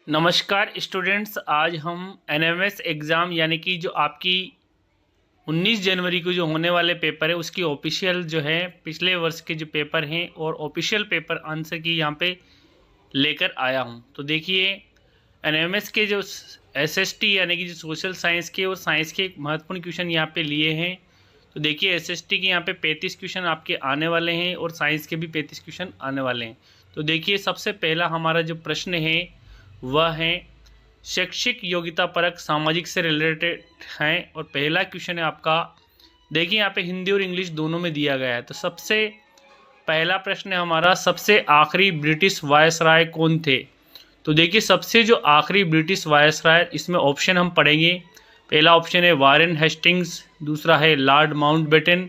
नमस्कार स्टूडेंट्स, आज हम एनएमएस एग्ज़ाम यानी कि जो आपकी 19 जनवरी को जो होने वाले पेपर है उसकी ऑफिशियल जो है पिछले वर्ष के जो पेपर हैं और ऑफिशियल पेपर आंसर की यहाँ पे लेकर आया हूँ। तो देखिए एनएमएस के जो एसएसटी यानी कि जो सोशल साइंस के और साइंस के महत्वपूर्ण क्वेश्चन यहाँ पे लिए हैं। तो देखिए एसएसटी के यहाँ पे 35 क्वेश्चन आपके आने वाले हैं और साइंस के भी 35 क्वेश्चन आने वाले हैं। तो देखिए सबसे पहला हमारा जो प्रश्न है वह है शैक्षिक योग्यता परक सामाजिक से रिलेटेड हैं और पहला क्वेश्चन है आपका। देखिए यहाँ पे हिंदी और इंग्लिश दोनों में दिया गया है। तो सबसे पहला प्रश्न है हमारा, सबसे आखिरी ब्रिटिश वायसराय कौन थे। तो देखिए सबसे जो आखिरी ब्रिटिश वायसराय, इसमें ऑप्शन हम पढ़ेंगे। पहला ऑप्शन है वारेन हेस्टिंग्स, दूसरा है लॉर्ड माउंटबेटन,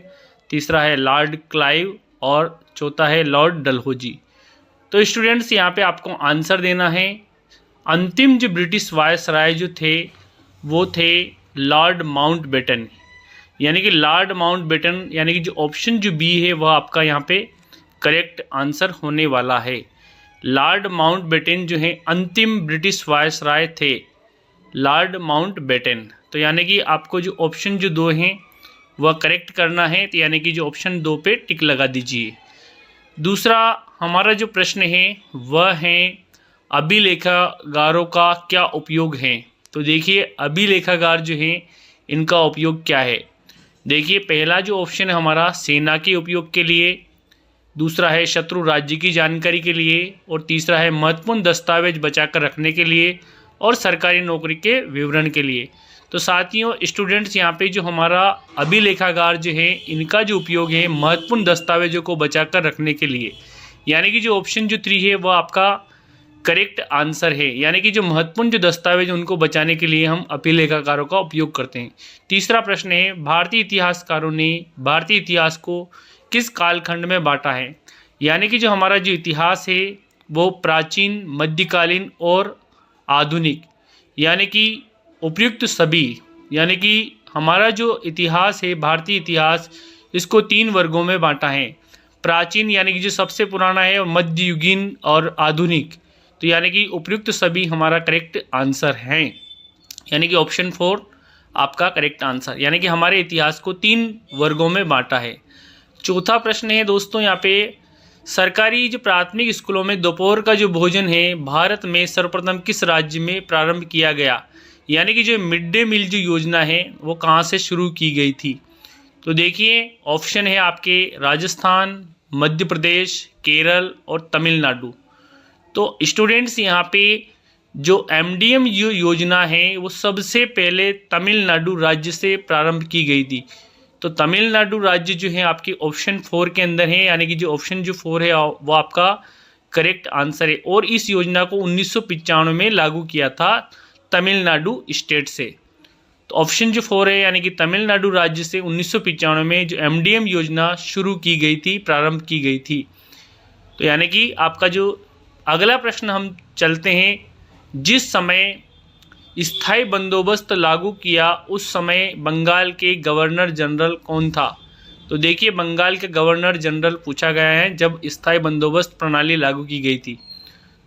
तीसरा है लॉर्ड क्लाइव और चौथा है लॉर्ड डलहौजी। तो स्टूडेंट्स यहाँ पे आपको आंसर देना है। अंतिम जो ब्रिटिश वायसराय जो थे वो थे लॉर्ड माउंटबेटन, यानी कि लॉर्ड माउंटबेटन, यानी कि जो ऑप्शन जो बी है वह आपका यहाँ पे करेक्ट आंसर होने वाला है। लॉर्ड माउंटबेटन जो है अंतिम ब्रिटिश वायसराय थे, लॉर्ड माउंटबेटन। तो यानी कि आपको जो ऑप्शन जो दो हैं वह करेक्ट करना है। तो यानी कि जो ऑप्शन दो पे टिक लगा दीजिए। दूसरा हमारा जो प्रश्न है वह है अभिलेखागारों का क्या उपयोग है। तो देखिए अभिलेखागार जो हैं इनका उपयोग क्या है। देखिए पहला जो ऑप्शन है हमारा सेना के उपयोग के लिए, दूसरा है शत्रु राज्य की जानकारी के लिए और तीसरा है महत्वपूर्ण दस्तावेज बचाकर रखने के लिए और सरकारी नौकरी के विवरण के लिए। तो साथियों स्टूडेंट्स यहाँ पे जो हमारा अभिलेखागार जो है इनका जो उपयोग है महत्वपूर्ण दस्तावेजों को बचाकर रखने के लिए, यानी कि जो ऑप्शन जो 3 है वह आपका करेक्ट आंसर है। यानी कि जो महत्वपूर्ण जो दस्तावेज उनको बचाने के लिए हम अभिलेखागारों का उपयोग करते हैं। तीसरा प्रश्न है भारतीय इतिहासकारों ने भारतीय इतिहास को किस कालखंड में बांटा है। यानी कि जो हमारा जो इतिहास है वो प्राचीन, मध्यकालीन और आधुनिक, यानी कि उपयुक्त सभी, यानी कि हमारा जो इतिहास है भारतीय इतिहास इसको 3 वर्गों में बांटा है। प्राचीन यानी कि जो सबसे पुराना है और मध्ययुगीन और आधुनिक। तो यानी कि उपयुक्त सभी हमारा करेक्ट आंसर है, यानी कि ऑप्शन 4 आपका करेक्ट आंसर, यानी कि हमारे इतिहास को 3 वर्गों में बांटा है। चौथा प्रश्न है दोस्तों यहाँ पे, सरकारी जो प्राथमिक स्कूलों में दोपहर का जो भोजन है भारत में सर्वप्रथम किस राज्य में प्रारंभ किया गया। यानी कि जो मिड डे मील जो योजना है वो कहाँ से शुरू की गई थी। तो देखिए ऑप्शन है आपके राजस्थान, मध्य प्रदेश, केरल और तमिलनाडु। तो स्टूडेंट्स यहाँ पे जो एमडीएम योजना है वो सबसे पहले तमिलनाडु राज्य से प्रारंभ की गई थी। तो तमिलनाडु राज्य जो है आपकी ऑप्शन 4 के अंदर है, यानी कि जो ऑप्शन जो 4 है वो आपका करेक्ट आंसर है। और इस योजना को 1995 में लागू किया था तमिलनाडु स्टेट से। तो ऑप्शन जो 4 है यानी कि तमिलनाडु राज्य से 1995 में जो एमडीएम योजना शुरू की गई थी, प्रारंभ की गई थी। तो यानी कि आपका जो अगला प्रश्न हम चलते हैं, जिस समय स्थायी बंदोबस्त लागू किया उस समय बंगाल के गवर्नर जनरल कौन था। तो देखिए बंगाल के गवर्नर जनरल पूछा गया है जब स्थायी बंदोबस्त प्रणाली लागू की गई थी।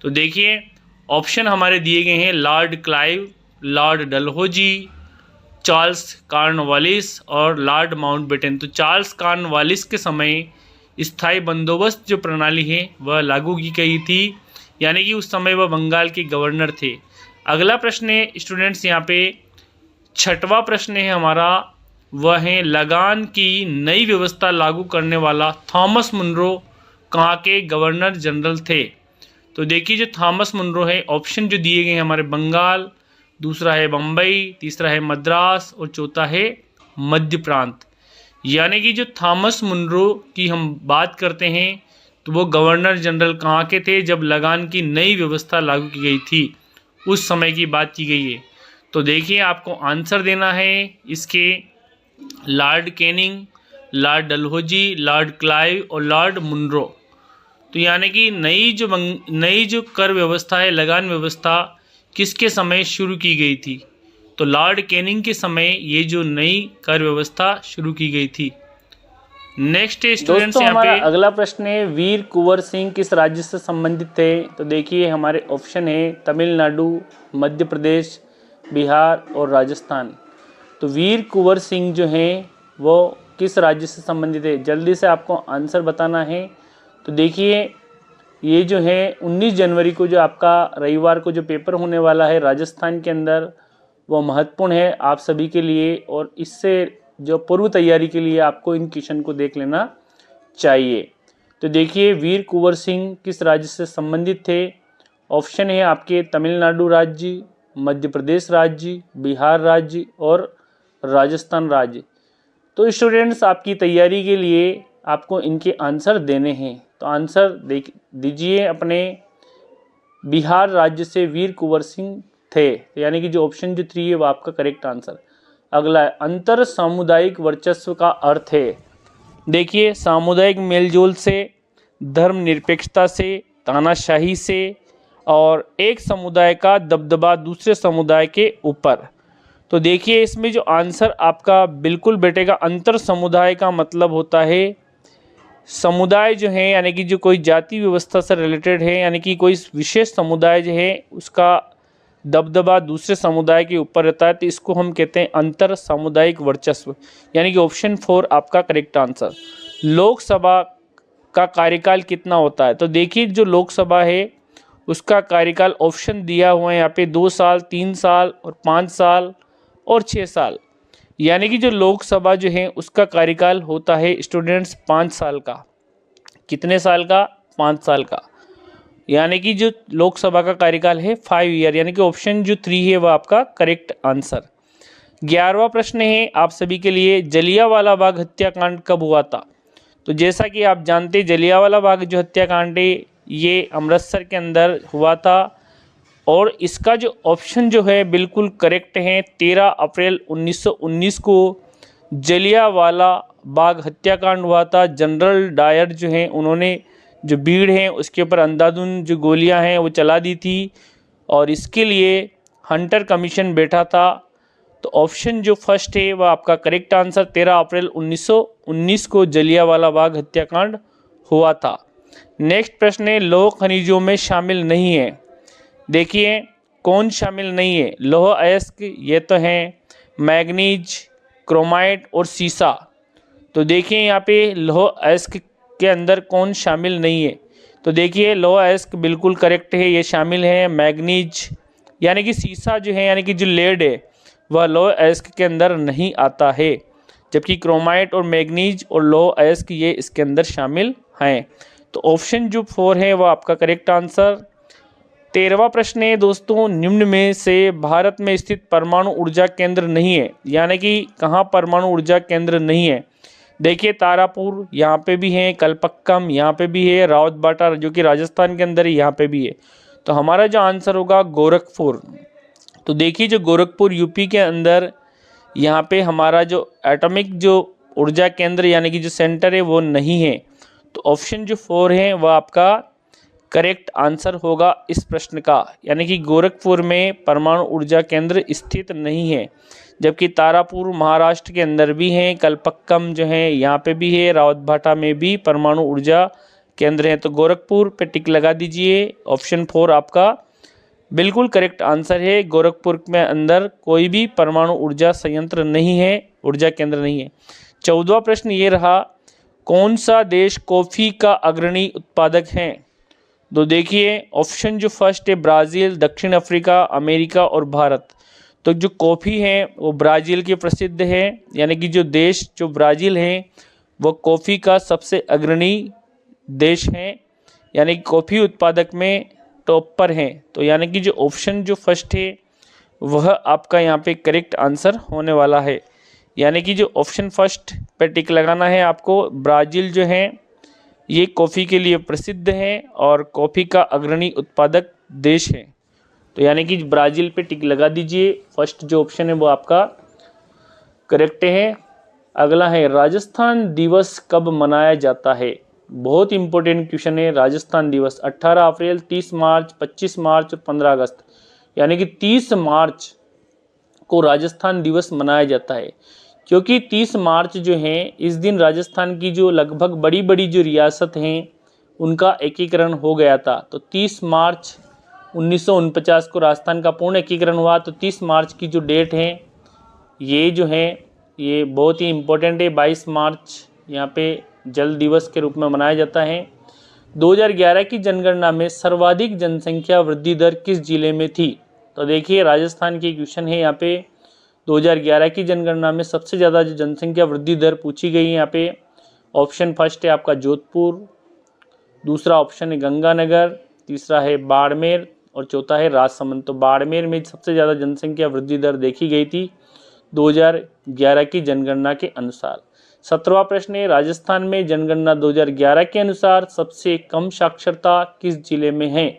तो देखिए ऑप्शन हमारे दिए गए हैं Lord Clive, Lord Dalhousie, Charles Cornwallis और लॉर्ड माउंटबेटन। तो चार्ल्स कॉर्नवालिस के समय स्थायी बंदोबस्त जो प्रणाली है वह लागू की गई थी, यानी कि उस समय वह बंगाल के गवर्नर थे। अगला प्रश्न है स्टूडेंट्स यहाँ पे छठवां प्रश्न है हमारा, वह है लगान की नई व्यवस्था लागू करने वाला थॉमस मुनरो कहाँ के गवर्नर जनरल थे। तो देखिए जो थॉमस मुनरो है ऑप्शन जो दिए गए हैं हमारे बंगाल, दूसरा है बम्बई, तीसरा है मद्रास और चौथा है मध्य प्रांत। यानी कि जो थॉमस मुनरो की हम बात करते हैं तो वो गवर्नर जनरल कहाँ के थे जब लगान की नई व्यवस्था लागू की गई थी, उस समय की बात की गई है। तो देखिए आपको आंसर देना है इसके Lord Canning, Lord Dalhousie, Lord Clive और लॉर्ड मुनरो। तो यानी कि नई जो कर व्यवस्था है, लगान व्यवस्था किसके समय शुरू की गई थी। तो लॉर्ड कैनिंग के समय ये जो नई कर व्यवस्था शुरू की गई थी। नेक्स्ट स्टूडेंट्स दोस्तों, यहाँ हमारा पे अगला प्रश्न है, वीर कुंवर सिंह किस राज्य से संबंधित थे? तो देखिए हमारे ऑप्शन है तमिलनाडु, मध्य प्रदेश, बिहार और राजस्थान। तो वीर कुंवर सिंह जो हैं वो किस राज्य से संबंधित है, जल्दी से आपको आंसर बताना है। तो देखिए ये जो है 19 जनवरी को जो आपका रविवार को जो पेपर होने वाला है राजस्थान के अंदर, वो महत्वपूर्ण है आप सभी के लिए, और इससे जो पूर्व तैयारी के लिए आपको इन क्वेश्चन को देख लेना चाहिए। तो देखिए वीर कुंवर सिंह किस राज्य से संबंधित थे? ऑप्शन है आपके तमिलनाडु राज्य, मध्य प्रदेश राज्य, बिहार राज्य और राजस्थान राज्य। तो स्टूडेंट्स, आपकी तैयारी के लिए आपको इनके आंसर देने हैं। तो आंसर देख दीजिए अपने। बिहार राज्य से वीर कुंवर सिंह थे, यानी कि जो ऑप्शन जो 3 है वो आपका करेक्ट आंसर। अगला है, अंतर सामुदायिक वर्चस्व का अर्थ है। देखिए सामुदायिक मेलजोल से, धर्मनिरपेक्षता से, तानाशाही से, और एक समुदाय का दबदबा दूसरे समुदाय के ऊपर। तो देखिए इसमें जो आंसर आपका बिल्कुल बैठेगा, अंतर समुदाय का मतलब होता है समुदाय जो है, यानी कि जो कोई जाति व्यवस्था से रिलेटेड है, यानी कि कोई विशेष समुदाय जो है उसका दबदबा दूसरे समुदाय के ऊपर रहता है, तो इसको हम कहते हैं अंतर सामुदायिक वर्चस्व, यानी कि ऑप्शन 4 आपका करेक्ट आंसर। लोकसभा का कार्यकाल कितना होता है? तो देखिए जो लोकसभा है उसका कार्यकाल ऑप्शन दिया हुआ है यहाँ पे 2 साल, 3 साल और 5 साल और 6 साल, यानी कि जो लोकसभा जो है उसका कार्यकाल होता है स्टूडेंट्स 5 साल का। कितने साल का? 5 साल का, यानी कि जो लोकसभा का कार्यकाल है 5 ईयर, यानी कि ऑप्शन जो 3 है वह आपका करेक्ट आंसर। 11वां प्रश्न है आप सभी के लिए, जलियांवाला बाग हत्याकांड कब हुआ था? तो जैसा कि आप जानते हैं जलियांवाला बाग जो हत्याकांड है ये अमृतसर के अंदर हुआ था, और इसका जो ऑप्शन जो है बिल्कुल करेक्ट है। 13 अप्रैल 1919 को जलियांवाला बाग हत्याकांड हुआ था। जनरल डायर जो हैं उन्होंने जो भीड़ है उसके ऊपर अंधाधुंध जो गोलियां हैं वो चला दी थी, और इसके लिए हंटर कमीशन बैठा था। तो ऑप्शन जो फर्स्ट है वह आपका करेक्ट आंसर। 13 अप्रैल 1919 को जलियांवाला बाग हत्याकांड हुआ था। नेक्स्ट प्रश्न है, लौह खनिजों में शामिल नहीं है। देखिए कौन शामिल नहीं है? लौह अयस्क ये तो हैं मैग्नीज, क्रोमाइट और सीसा। तो देखिए यहाँ पे लौह अयस्क के अंदर कौन शामिल नहीं है? तो देखिए लौह अयस्क बिल्कुल करेक्ट है, ये शामिल है मैग्नीज, यानी कि सीसा जो है यानी कि जो लेड है वह लौह अयस्क के अंदर नहीं आता है, जबकि क्रोमाइट और मैग्नीज और लौह अयस्क ये इसके अंदर शामिल हैं। तो ऑप्शन जो 4 है वह आपका करेक्ट आंसर। 13वां प्रश्न है दोस्तों, निम्न में से भारत में स्थित परमाणु ऊर्जा केंद्र नहीं है, यानी कि कहाँ परमाणु ऊर्जा केंद्र नहीं है? देखिए तारापुर यहाँ पे भी है, कलपक्कम यहाँ पे भी है, रावतबाटा जो कि राजस्थान के अंदर है यहाँ पे भी है। तो हमारा जो आंसर होगा गोरखपुर। तो देखिए जो गोरखपुर यूपी के अंदर यहाँ पे हमारा जो एटॉमिक जो ऊर्जा केंद्र यानी कि जो सेंटर है वो नहीं है। तो ऑप्शन जो 4 है वह आपका करेक्ट आंसर होगा इस प्रश्न का, यानी कि गोरखपुर में परमाणु ऊर्जा केंद्र स्थित नहीं है, जबकि तारापुर महाराष्ट्र के अंदर भी हैं, कलपक्कम जो है यहाँ पे भी है, रावतभाटा में भी परमाणु ऊर्जा केंद्र है। तो गोरखपुर पे टिक लगा दीजिए, ऑप्शन 4 आपका बिल्कुल करेक्ट आंसर है। गोरखपुर में अंदर कोई भी परमाणु ऊर्जा संयंत्र नहीं है, ऊर्जा केंद्र नहीं है। 14वां प्रश्न ये रहा, कौन सा देश कॉफ़ी का अग्रणी उत्पादक है? तो देखिए ऑप्शन जो फर्स्ट है ब्राज़ील, दक्षिण अफ्रीका, अमेरिका और भारत। तो जो कॉफ़ी है वो ब्राज़ील की प्रसिद्ध है, यानी कि जो देश जो ब्राज़ील है वो कॉफ़ी का सबसे अग्रणी देश है, यानी कि कॉफ़ी उत्पादक में टॉप पर हैं। तो यानी कि जो ऑप्शन जो फर्स्ट है वह आपका यहाँ पे करेक्ट आंसर होने वाला है, यानी कि जो ऑप्शन फर्स्ट पे टिक लगाना है आपको। ब्राज़ील जो है ये कॉफ़ी के लिए प्रसिद्ध है और कॉफ़ी का अग्रणी उत्पादक देश है। तो यानी कि ब्राज़ील पे टिक लगा दीजिए, फर्स्ट जो ऑप्शन है वो आपका करेक्ट है। अगला है, राजस्थान दिवस कब मनाया जाता है? बहुत इंपॉर्टेंट क्वेश्चन है। राजस्थान दिवस 18 अप्रैल, 30 मार्च, 25 मार्च और 15 अगस्त, यानी कि 30 मार्च को राजस्थान दिवस मनाया जाता है। क्योंकि 30 मार्च जो है इस दिन राजस्थान की जो लगभग बड़ी बड़ी जो रियासत हैं उनका एकीकरण हो गया था। तो 30 मार्च 1949 को राजस्थान का पूर्ण एकीकरण हुआ। तो 30 मार्च की जो डेट है ये जो है ये बहुत ही इम्पोर्टेंट है। 22 मार्च यहाँ पे जल दिवस के रूप में मनाया जाता है। 2011 की जनगणना में सर्वाधिक जनसंख्या वृद्धि दर किस जिले में थी? तो देखिए राजस्थान की क्वेश्चन है यहाँ पे। 2011 की जनगणना में सबसे ज़्यादा जो जनसंख्या वृद्धि दर पूछी गई है यहाँ पे, ऑप्शन फर्स्ट है आपका जोधपुर, दूसरा ऑप्शन है गंगानगर, तीसरा है बाड़मेर और चौथा है राजसमंद। तो बाड़मेर में सबसे ज़्यादा जनसंख्या वृद्धि दर देखी गई थी 2011 की जनगणना के अनुसार। 17वां प्रश्न है, राजस्थान में जनगणना 2011 के अनुसार सबसे कम साक्षरता किस जिले में है?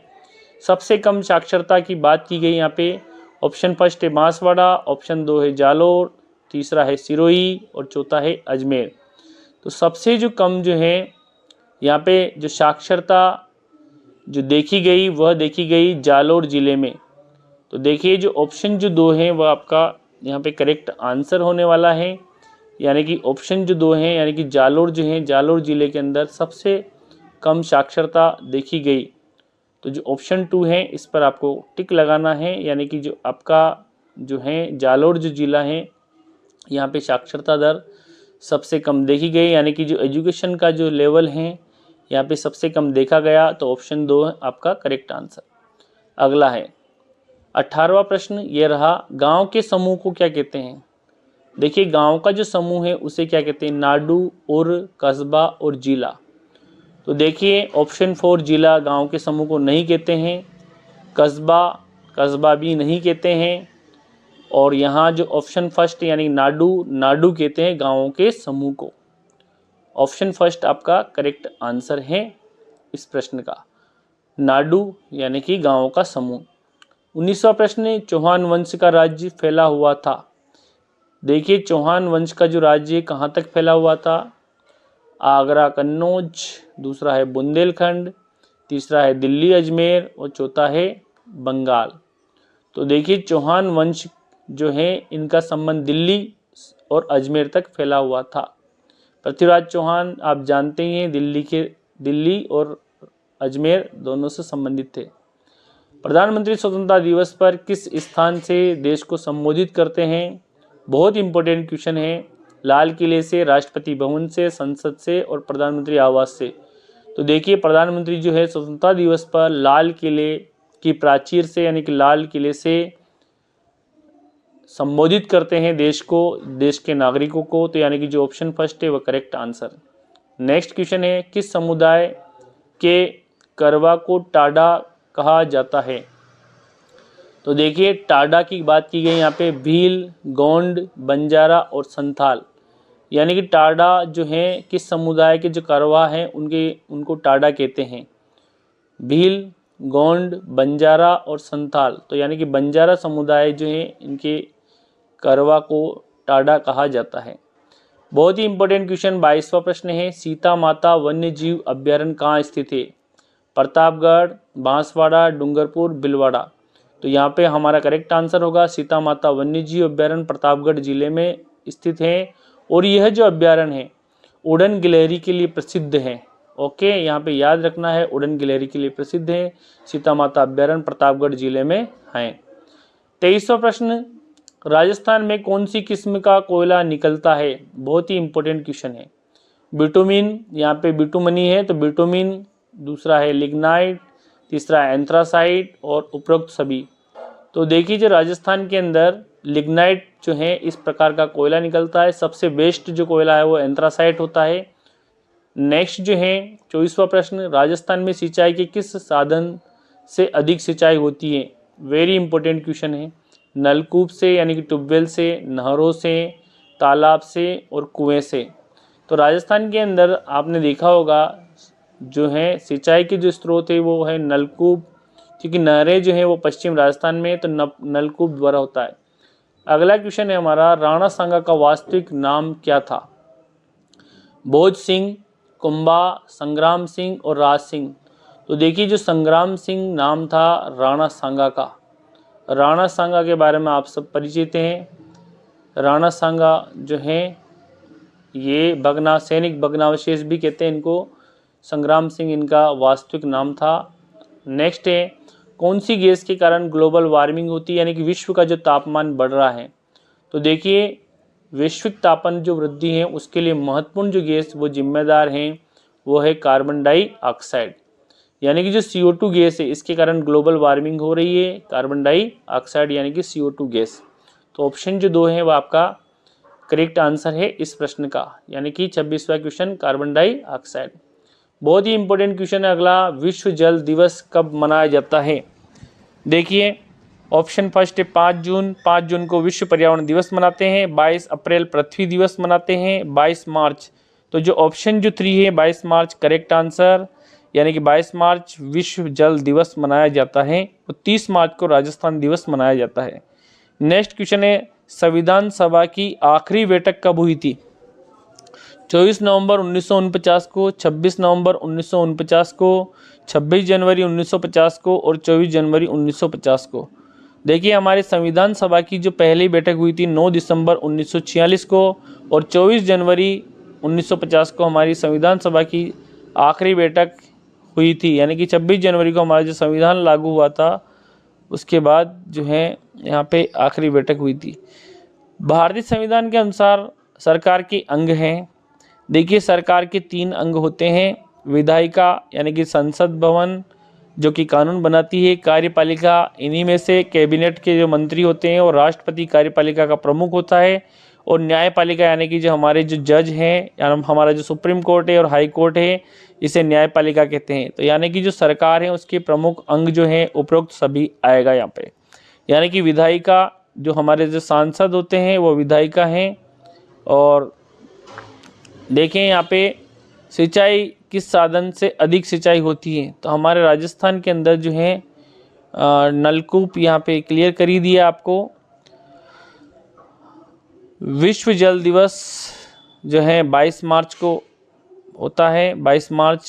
सबसे कम साक्षरता की बात की गई यहाँ पे। ऑप्शन फर्स्ट है बांसवाड़ा, ऑप्शन 2 है जालोर, तीसरा है सिरोही और चौथा है अजमेर। तो सबसे जो कम जो है यहाँ पे जो साक्षरता जो देखी गई वह देखी गई जालोर जिले में। तो देखिए जो ऑप्शन जो 2 हैं वह आपका यहाँ पे करेक्ट आंसर होने वाला है, यानी कि ऑप्शन जो 2 हैं यानी कि जालोर जो है, जालोर जिले के अंदर सबसे कम साक्षरता देखी गई। तो जो ऑप्शन 2 है इस पर आपको टिक लगाना है, यानी कि जो आपका जो है जालोर जो जिला है यहाँ पे साक्षरता दर सबसे कम देखी गई, यानी कि जो एजुकेशन का जो लेवल है यहाँ पे सबसे कम देखा गया। तो ऑप्शन 2 आपका करेक्ट आंसर। अगला है 18वां प्रश्न ये रहा, गांव के समूह को क्या कहते हैं? देखिए गांव का जो समूह है उसे क्या कहते हैं? नाडू और कस्बा और जिला। तो देखिए ऑप्शन 4 जिला गांव के समूह को नहीं कहते हैं, कस्बा भी नहीं कहते हैं, और यहाँ जो ऑप्शन फर्स्ट यानी नाडू कहते हैं गांवों के समूह को। ऑप्शन फर्स्ट आपका करेक्ट आंसर है इस प्रश्न का, नाडू यानी कि गांवों का समूह। 19वां प्रश्न, चौहान वंश का राज्य फैला हुआ था। देखिए चौहान वंश का जो राज्य कहाँ तक फैला हुआ था? आगरा कन्नौज, दूसरा है बुंदेलखंड, तीसरा है दिल्ली अजमेर और चौथा है बंगाल। तो देखिए चौहान वंश जो है इनका संबंध दिल्ली और अजमेर तक फैला हुआ था। पृथ्वीराज चौहान आप जानते ही हैं दिल्ली और अजमेर दोनों से संबंधित थे। प्रधानमंत्री स्वतंत्रता दिवस पर किस स्थान से देश को संबोधित करते हैं? बहुत इंपॉर्टेंट क्वेश्चन है। लाल किले से, राष्ट्रपति भवन से, संसद से और प्रधानमंत्री आवास से। तो देखिए प्रधानमंत्री जो है स्वतंत्रता दिवस पर लाल किले की प्राचीर से यानी कि लाल किले से संबोधित करते हैं देश को, देश के नागरिकों को। तो यानी कि जो ऑप्शन फर्स्ट है वह करेक्ट आंसर। नेक्स्ट क्वेश्चन है, किस समुदाय के करवा को टाडा कहा जाता है? तो देखिए टाडा की बात की गई यहाँ पे, भील, गोंड, बंजारा और संथाल। यानी कि टाडा जो है किस समुदाय के जो करवा हैं उनको टाडा कहते हैं। भील, गोंड, बंजारा और संथाल। तो यानी कि बंजारा समुदाय जो है इनके करवा को टाडा कहा जाता है। बहुत ही इंपॉर्टेंट क्वेश्चन 22वां प्रश्न है, सीता माता वन्य जीव अभ्यारण्य कहाँ स्थित है? प्रतापगढ़, बांसवाड़ा, डूंगरपुर, भीलवाड़ा। तो यहाँ पे हमारा करेक्ट आंसर होगा सीता माता वन्य जीव अभ्यारण्य प्रतापगढ़ जिले में स्थित है। और यह जो अभ्यारण्य है उड़न गिलहरी के लिए प्रसिद्ध है। ओके, यहाँ पे याद रखना है, उड़न गिलहरी के लिए प्रसिद्ध है। सीता माता अभ्यारण्य प्रतापगढ़ जिले में है। 23वां प्रश्न, राजस्थान में कौन सी किस्म का कोयला निकलता है? बहुत ही इंपॉर्टेंट क्वेश्चन है। बिटुमिन, यहाँ पे बिटुमनी है तो बिटुमिन, दूसरा है लिग्नाइट, तीसरा है एंथ्रासाइट और उपरोक्त सभी। तो देखिए जो राजस्थान के अंदर लिग्नाइट जो है इस प्रकार का कोयला निकलता है। सबसे बेस्ट जो कोयला है वो एंथ्रासाइट होता है। नेक्स्ट जो है 24वां प्रश्न, राजस्थान में सिंचाई के किस साधन से अधिक सिंचाई होती है? वेरी इंपॉर्टेंट क्वेश्चन है। नलकूप से यानी कि ट्यूबवेल से, नहरों से, तालाब से और कुएं से। तो राजस्थान के अंदर आपने देखा होगा जो है सिंचाई के जो स्रोत है वो है नलकूप, क्योंकि नहरें जो है वो पश्चिम राजस्थान में तो नलकूप द्वारा होता है। अगला क्वेश्चन है हमारा, राणा सांगा का वास्तविक नाम क्या था? भोज सिंह, कुंभा, संग्राम सिंह और राज सिंह। तो देखिए जो संग्राम सिंह नाम था राणा सांगा का। राणा सांगा के बारे में आप सब परिचित हैं। राणा सांगा जो है ये भगना सैनिक भग्नावशेष भी कहते हैं इनको, संग्राम सिंह इनका वास्तविक नाम था। नेक्स्ट है, कौन सी गैस के कारण ग्लोबल वार्मिंग होती है, यानी कि विश्व का जो तापमान बढ़ रहा है। तो देखिए वैश्विक तापमान जो वृद्धि है उसके लिए महत्वपूर्ण जो गैस वो जिम्मेदार हैं वो है कार्बन डाइऑक्साइड, यानी कि जो CO2 गैस है इसके कारण ग्लोबल वार्मिंग हो रही है, कार्बन डाइऑक्साइड यानी कि CO2 गैस। तो ऑप्शन जो 2 है वो आपका करेक्ट आंसर है इस प्रश्न का, यानी कि 26वां क्वेश्चन कार्बन डाइऑक्साइड। बहुत ही इंपॉर्टेंट क्वेश्चन है अगला, विश्व जल दिवस कब मनाया जाता है। देखिए ऑप्शन फर्स्ट है 5 जून, 5 जून को विश्व पर्यावरण दिवस मनाते हैं, 22 अप्रैल पृथ्वी दिवस मनाते हैं, 22 मार्च। तो जो ऑप्शन जो 3 है 22 मार्च करेक्ट आंसर, यानी कि 22 मार्च विश्व जल दिवस मनाया जाता है और 30 मार्च को राजस्थान दिवस मनाया जाता है। नेक्स्ट क्वेश्चन है, संविधान सभा की आखिरी बैठक कब हुई थी। 24 नवंबर 1949 को, 26 नवंबर 1949 को, 26 जनवरी 1950 को और 24 जनवरी 1950 को। देखिए हमारे संविधान सभा की जो पहली बैठक हुई थी 9 दिसंबर 1946 को और 24 जनवरी 1950 को हमारी संविधान सभा की आखिरी बैठक हुई थी, यानी कि 26 जनवरी को हमारा जो संविधान लागू हुआ था उसके बाद जो है यहाँ पे आखिरी बैठक हुई थी। भारतीय संविधान के अनुसार सरकार के अंग हैं। देखिए सरकार के 3 अंग होते हैं, विधायिका यानी कि संसद भवन जो कि कानून बनाती है, कार्यपालिका इन्हीं में से कैबिनेट के जो मंत्री होते हैं और राष्ट्रपति कार्यपालिका का प्रमुख होता है, और न्यायपालिका यानी कि जो हमारे जो जज हैं या हमारा जो सुप्रीम कोर्ट है और हाई कोर्ट है इसे न्यायपालिका कहते हैं। तो यानी कि जो सरकार है उसके प्रमुख अंग जो हैं उपरोक्त सभी आएगा यहाँ पे, यानी कि विधायिका जो हमारे जो सांसद होते हैं वो विधायिका हैं। और देखें यहाँ पे सिंचाई किस साधन से अधिक सिंचाई होती है, तो हमारे राजस्थान के अंदर जो है नलकूप यहाँ पे क्लियर कर ही दिया आपको। विश्व जल दिवस जो है 22 मार्च को होता है। 22 मार्च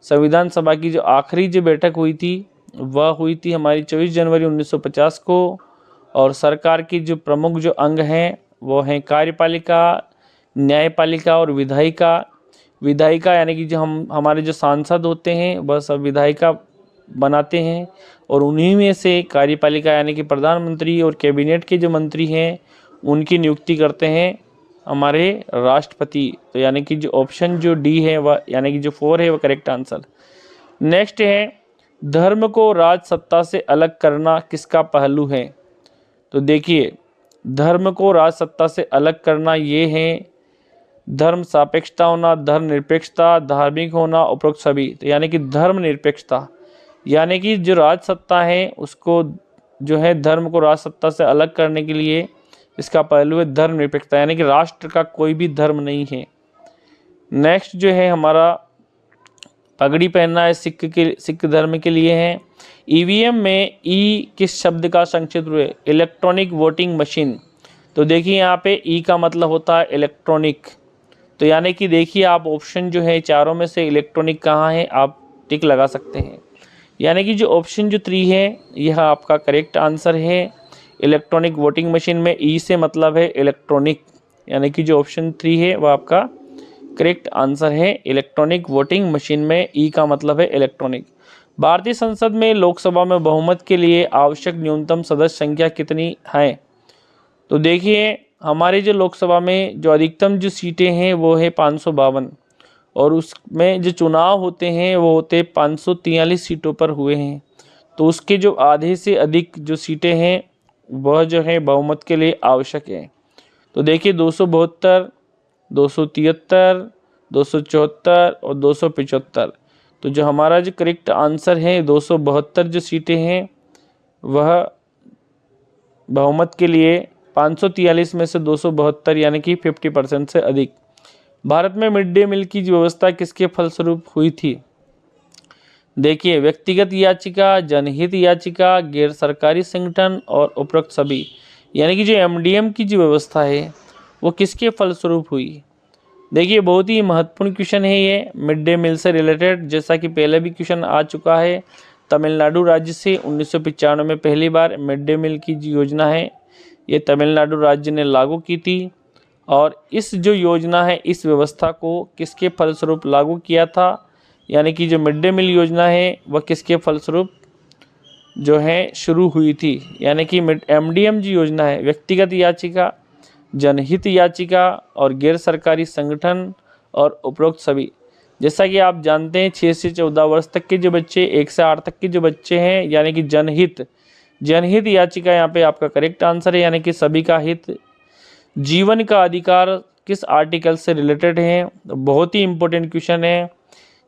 संविधान सभा की जो आखिरी जो बैठक हुई थी वह हुई थी हमारी 24 जनवरी 1950 को, और सरकार की जो प्रमुख जो अंग हैं वो हैं कार्यपालिका, न्यायपालिका और विधायिका। विधायिका यानी कि जो हमारे जो सांसद होते हैं वह सब विधायिका बनाते हैं, और उन्हीं में से कार्यपालिका यानी कि प्रधानमंत्री और कैबिनेट के जो मंत्री हैं उनकी नियुक्ति करते हैं हमारे राष्ट्रपति। तो यानी कि जो ऑप्शन जो डी है वह यानी कि जो 4 है वह करेक्ट आंसर। नेक्स्ट है, धर्म को राज सत्ता से अलग करना किसका पहलू है। तो देखिए धर्म को राज सत्ता से अलग करना ये है धर्म सापेक्षता होना, धर्म निरपेक्षता, धार्मिक होना, उपरोक्त सभी। तो यानी कि धर्म निरपेक्षता, यानी कि जो राज सत्ता है उसको जो है धर्म को राज सत्ता से अलग करने के लिए इसका पहलू है धर्म निरपेक्षता, यानी कि राष्ट्र का कोई भी धर्म नहीं है। नेक्स्ट जो है हमारा पगड़ी पहनना है सिख धर्म के लिए है। ईवीएम में ई किस शब्द का संक्षिप्त रूप है, इलेक्ट्रॉनिक वोटिंग मशीन। तो देखिए यहाँ पे ई का मतलब होता है इलेक्ट्रॉनिक। तो यानी कि देखिए आप ऑप्शन जो है चारों में से इलेक्ट्रॉनिक कहाँ है आप टिक लगा सकते हैं, यानी कि जो ऑप्शन जो 3 है यह आपका करेक्ट आंसर है। इलेक्ट्रॉनिक वोटिंग मशीन में ई से मतलब है इलेक्ट्रॉनिक, यानी कि जो ऑप्शन 3 है वह आपका करेक्ट आंसर है। इलेक्ट्रॉनिक वोटिंग मशीन में ई का मतलब है इलेक्ट्रॉनिक। भारतीय संसद में लोकसभा में बहुमत के लिए आवश्यक न्यूनतम सदस्य संख्या कितनी है। तो देखिए हमारे जो लोकसभा में जो अधिकतम जो सीटें हैं वो है 552, और उसमें जो चुनाव होते हैं वो होते 543 सीटों पर हुए हैं। तो उसके जो आधे से अधिक जो सीटें हैं वह जो है बहुमत के लिए आवश्यक है। तो देखिए 272, 273, 274 और 275। तो जो हमारा जो करेक्ट आंसर है 272 जो सीटें हैं वह बहुमत के लिए 543 में से 272 यानी कि 50% से अधिक। भारत में मिड डे मील की व्यवस्था किसके फलस्वरूप हुई थी। देखिए व्यक्तिगत याचिका, जनहित याचिका, गैर सरकारी संगठन और उपरोक्त सभी। यानी कि जो एमडीएम की जो व्यवस्था है वो किसके फलस्वरूप हुई। देखिए बहुत ही महत्वपूर्ण क्वेश्चन है ये मिड डे मील से रिलेटेड, जैसा कि पहले भी क्वेश्चन आ चुका है। तमिलनाडु राज्य से 1995 में पहली बार मिड डे मील की जो योजना है ये तमिलनाडु राज्य ने लागू की थी। और इस जो योजना है, इस व्यवस्था को किसके फलस्वरूप लागू किया था, यानी कि जो मिड डे मील योजना है वह किसके फलस्वरूप जो है शुरू हुई थी, यानी कि MDM जो योजना है, व्यक्तिगत याचिका, जनहित याचिका और गैर सरकारी संगठन और उपरोक्त सभी। जैसा कि आप जानते हैं 6 से 14 वर्ष तक के जो बच्चे, 1 से 8 तक के जो बच्चे हैं, यानी कि जनहित याचिका यहाँ पे आपका करेक्ट आंसर है, यानी कि सभी का हित। जीवन का अधिकार किस आर्टिकल से रिलेटेड है, तो बहुत ही इंपॉर्टेंट क्वेश्चन है।